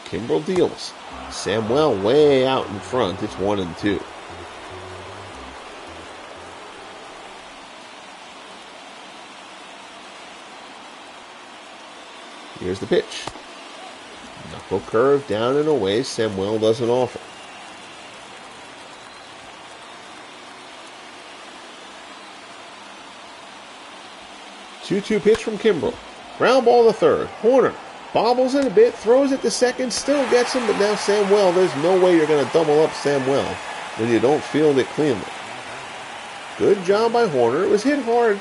Kimbrel deals. Samuel way out in front. It's 1-2. Here's the pitch. Knuckle curve down and away. Samuel doesn't offer. Two-two pitch from Kimbrel. Ground ball to third. Horner bobbles it a bit, throws it to second, still gets him, but now Samuel, there's no way you're going to double up Samuel when you don't field it cleanly. Good job by Horner. It was hit hard.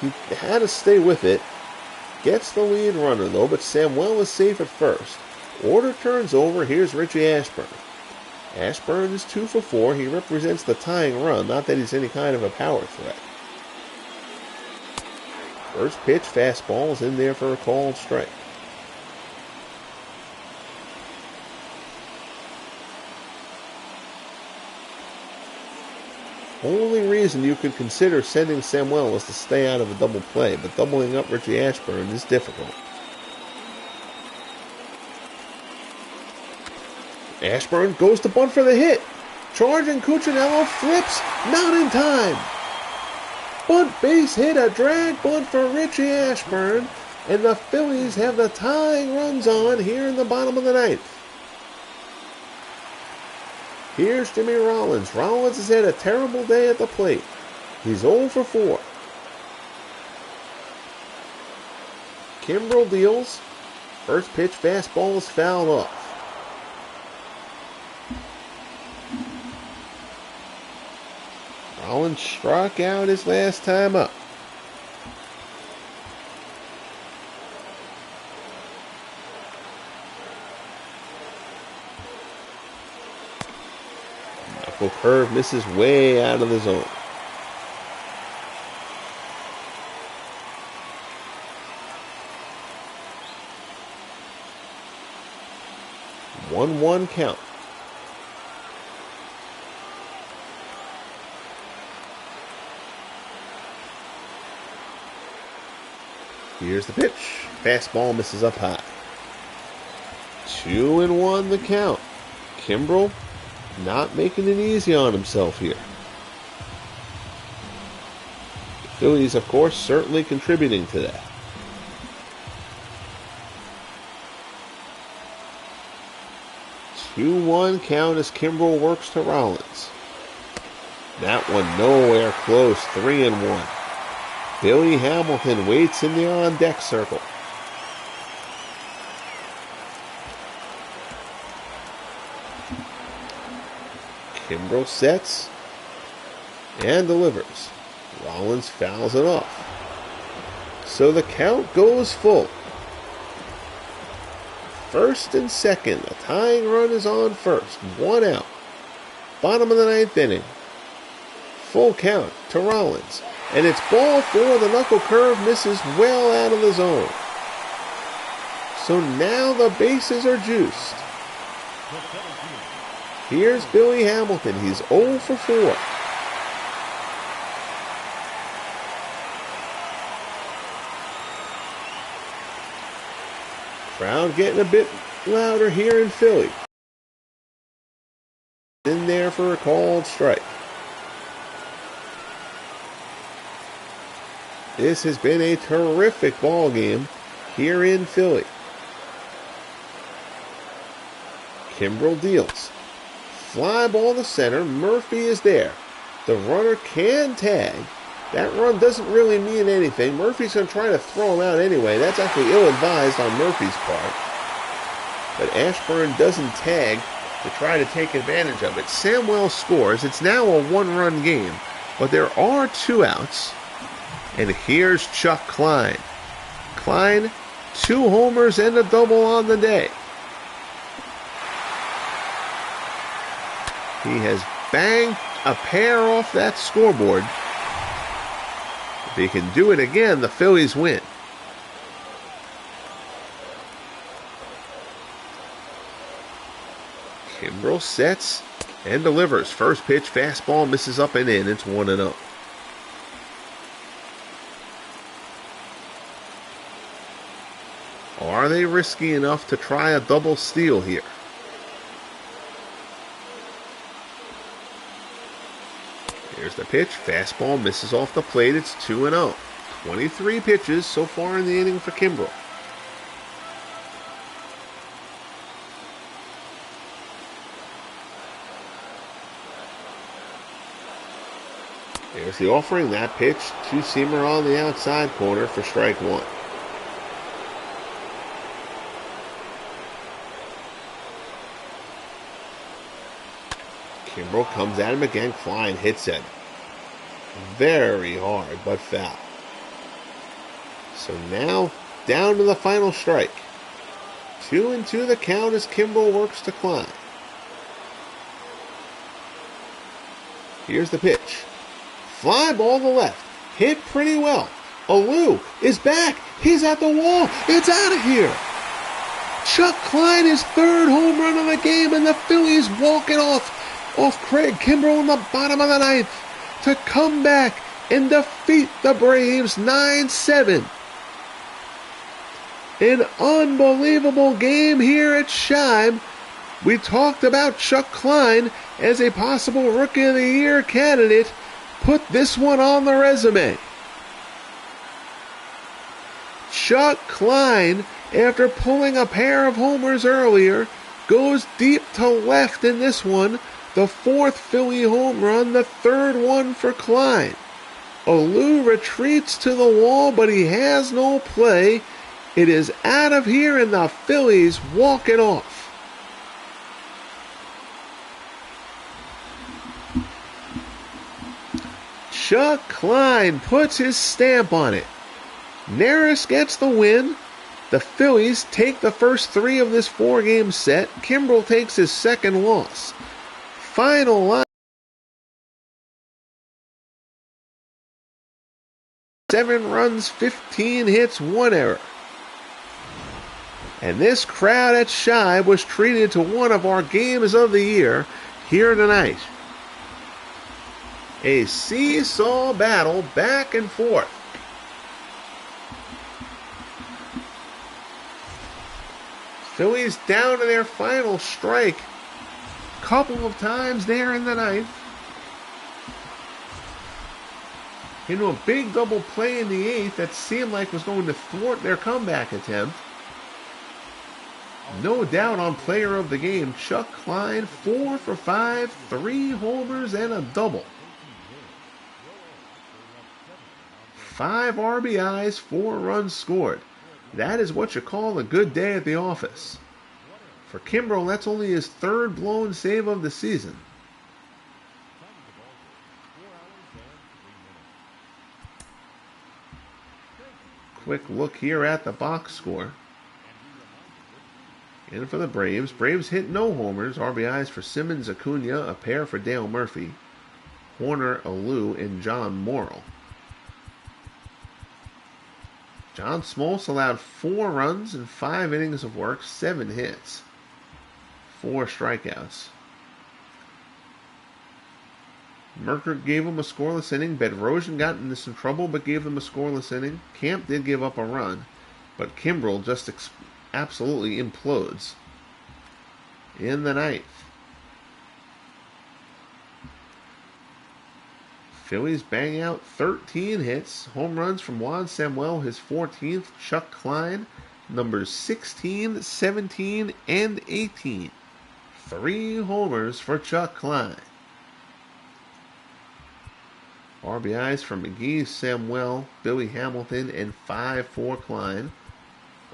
He had to stay with it. Gets the lead runner, though, but Samuel is safe at first. Order turns over. Here's Richie Ashburn. Ashburn is 2 for 4. He represents the tying run, not that he's any kind of a power threat. First pitch, fastball is in there for a called strike. Only reason you could consider sending Samuel is to stay out of a double play, but doubling up Richie Ashburn is difficult. Ashburn goes to bunt for the hit. Charging Cuccinello, flips, not in time. Bunt base hit, a drag bunt for Richie Ashburn, and the Phillies have the tying runs on here in the bottom of the ninth. Here's Jimmy Rollins. Rollins has had a terrible day at the plate. He's 0 for 4. Kimbrel deals. First pitch fastball is fouled off. Rollins struck out his last time up. Knuckle curve misses way out of the zone. One count. Here's the pitch. Fastball misses up high. 2-1 the count. Kimbrel not making it easy on himself here. The Phillies, of course, certainly contributing to that. Two-one count as Kimbrel works to Rollins. That one nowhere close. 3-1. Billy Hamilton waits in the on-deck circle. Kimbrel sets and delivers. Rollins fouls it off. So the count goes full. First and second. A tying run is on first. 1 out. Bottom of the ninth inning. Full count to Rollins. And it's ball 4. The knuckle curve misses well out of the zone. So now the bases are juiced. Here's Billy Hamilton. He's 0 for 4. Crowd getting a bit louder here in Philly. In there for a called strike. This has been a terrific ball game here in Philly. Kimbrel deals. Fly ball to center. Murphy is there. The runner can tag. That run doesn't really mean anything. Murphy's going to try to throw him out anyway. That's actually ill-advised on Murphy's part. But Ashburn doesn't tag to try to take advantage of it. Samuel scores. It's now a 1-run game. But there are 2 outs. And here's Chuck Klein. Klein, 2 homers and a double on the day. He has banged a pair off that scoreboard. If he can do it again, the Phillies win. Kimbrel sets and delivers. First pitch, fastball misses up and in. It's 1-0. Are they risky enough to try a double steal here? Here's the pitch. Fastball misses off the plate. It's 2-0. 23 pitches so far in the inning for Kimbrel. There's the offering. That pitch, two-seamer on the outside corner for strike one. Kimbrel comes at him again. Klein hits it very hard, but foul. So now down to the final strike. 2-2 the count as Kimbrel works to Klein. Here's the pitch. Fly ball to left. Hit pretty well. Alou is back. He's at the wall. It's out of here. Chuck Klein, his third home run of the game, and the Phillies walking off Craig Kimbrel in the bottom of the ninth to come back and defeat the Braves 9-7. An unbelievable game here at Scheib. We talked about Chuck Klein as a possible Rookie of the Year candidate. Put this one on the resume. Chuck Klein, after pulling a pair of homers earlier, goes deep to left in this one. The fourth Philly home run, the third one for Klein. Alou retreats to the wall, but he has no play. It is out of here, and the Phillies walk it off. Chuck Klein puts his stamp on it. Neris gets the win. The Phillies take the first three of this four-game set. Kimbrel takes his second loss. Final line. 7 runs, 15 hits, 1 error. And this crowd at Scheib was treated to one of our games of the year here tonight. A seesaw battle back and forth. Phillies down to their final strike. Couple of times there in the ninth. Into a big double play in the eighth that seemed like was going to thwart their comeback attempt. No doubt on player of the game, Chuck Klein, 4 for 5, 3 homers and a double. 5 RBIs, 4 runs scored. That is what you call a good day at the office. For Kimbrel, that's only his third blown save of the season. Quick look here at the box score. And for the Braves, Braves hit no homers. RBIs for Simmons, Acuna, a pair for Dale Murphy, Horner, Alou, and John Morrill. John Smoltz allowed 4 runs in 5 innings of work, 7 hits, 4 strikeouts. Merkert gave him a scoreless inning. Bedrosian got into some trouble but gave them a scoreless inning. Camp did give up a run, but Kimbrel just absolutely implodes in the ninth. Phillies bang out 13 hits. Home runs from Juan Samuel, his 14th. Chuck Klein, numbers 16, 17, and 18. 3 homers for Chuck Klein. RBIs from McGee, Samuel, Billy Hamilton, and 5 for Klein.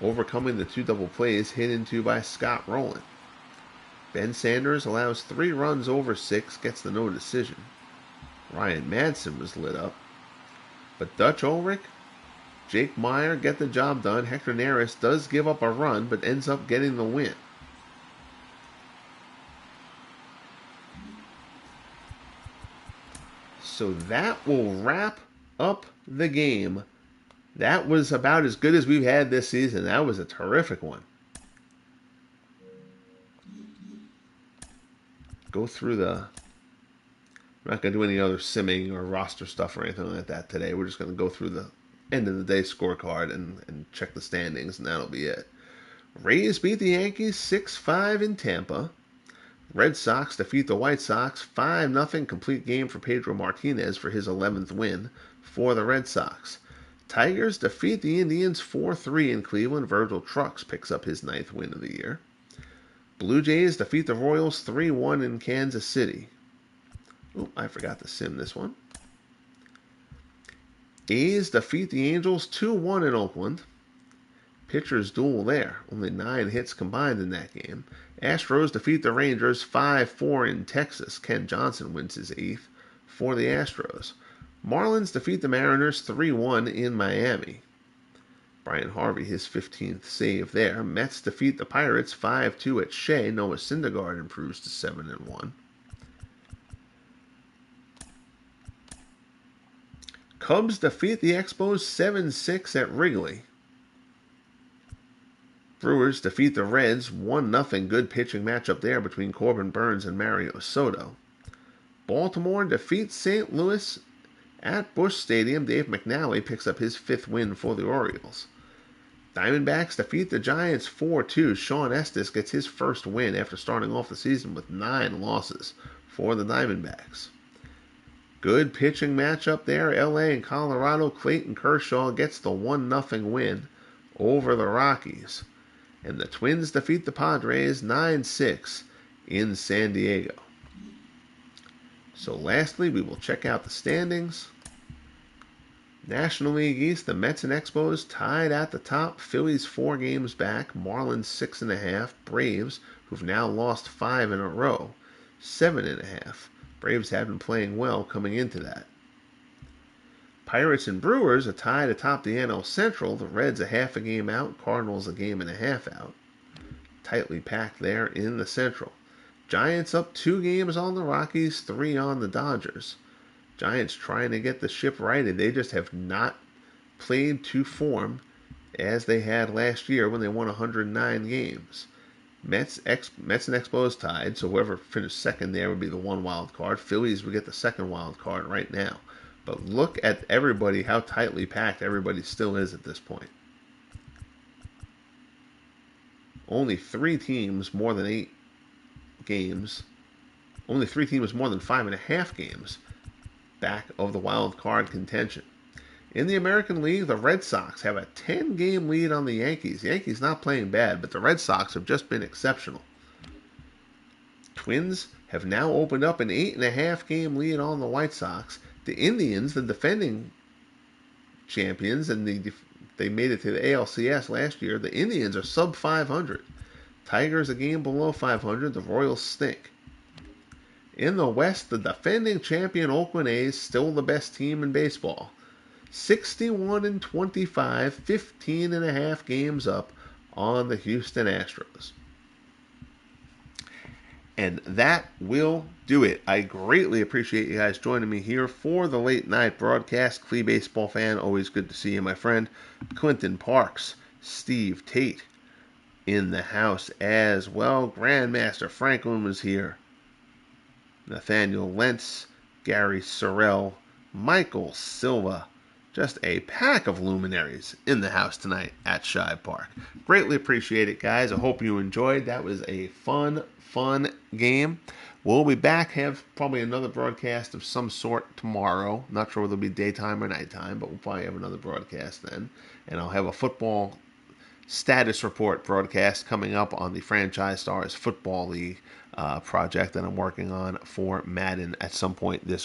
Overcoming the 2 double plays hit into by Scott Rowland. Ben Sanders allows 3 runs over 6, gets the no decision. Ryan Madsen was lit up. But Dutch Ulrich, Jake Meyer get the job done. Hector Neris does give up a run, but ends up getting the win. So that will wrap up the game. That was about as good as we've had this season. That was a terrific one. Go through the... We're not going to do any other simming or roster stuff or anything like that today. We're just going to go through the end of the day scorecard and check the standings, and that'll be it. Rays beat the Yankees 6-5 in Tampa. Red Sox defeat the White Sox 5-0, complete game for Pedro Martinez for his 11th win for the Red Sox. Tigers defeat the Indians 4-3 in Cleveland. Virgil Trucks picks up his 9th win of the year. Blue Jays defeat the Royals 3-1 in Kansas City. Oh, I forgot to sim this one. A's defeat the Angels 2-1 in Oakland. Pitchers duel there. Only 9 hits combined in that game. Astros defeat the Rangers 5-4 in Texas. Ken Johnson wins his 8th for the Astros. Marlins defeat the Mariners 3-1 in Miami. Brian Harvey, his 15th save there. Mets defeat the Pirates 5-2 at Shea. Noah Syndergaard improves to 7-1. Cubs defeat the Expos 7-6 at Wrigley. Brewers defeat the Reds 1-0. Good pitching matchup there between Corbin Burnes and Mario Soto. Baltimore defeats St. Louis at Busch Stadium. Dave McNally picks up his 5th win for the Orioles. Diamondbacks defeat the Giants 4-2. Sean Estes gets his first win after starting off the season with 9 losses for the Diamondbacks. Good pitching matchup there. LA and Colorado. Clayton Kershaw gets the 1-0 win over the Rockies. And the Twins defeat the Padres 9-6 in San Diego. So lastly, we will check out the standings. National League East, the Mets and Expos tied at the top. Phillies 4 games back. Marlins 6.5. Braves, who've now lost 5 in a row, 7.5. Braves have been playing well coming into that. Pirates and Brewers are tied atop the NL Central. The Reds a half a game out. Cardinals a game and a half out. Tightly packed there in the Central. Giants up 2 games on the Rockies, 3 on the Dodgers. Giants trying to get the ship righted. They just have not played to form as they had last year when they won 109 games. Mets and Expos tied, so whoever finished second there would be the 1 wild card. Phillies would get the 2nd wild card right now. But look at everybody, how tightly packed everybody still is at this point. Only 3 teams more than 8 games. Only 3 teams more than 5.5 games back of the wild card contention. In the American League, the Red Sox have a 10-game lead on the Yankees. The Yankees not playing bad, but the Red Sox have just been exceptional. Twins have now opened up an 8.5-game lead on the White Sox. The Indians, the defending champions, and they made it to the ALCS last year. The Indians are sub 500. Tigers a game below 500. The Royals stink. In the West, the defending champion Oakland A's, still the best team in baseball. 61-25, 15.5 games up on the Houston Astros. And that will do it. I greatly appreciate you guys joining me here for the late night broadcast. Clee baseball fan, always good to see you, my friend. Clinton Parks, Steve Tate in the house as well. Grandmaster Franklin was here. Nathaniel Lentz, Gary Sorrell, Michael Silva. Just a pack of luminaries in the house tonight at Shive Park. Greatly appreciate it, guys. I hope you enjoyed. That was a fun game. We'll be back, have probably another broadcast of some sort tomorrow. Not sure whether it'll be daytime or nighttime, but we'll probably have another broadcast then. And I'll have a football status report broadcast coming up on the Franchise Stars Football League project that I'm working on for Madden at some point this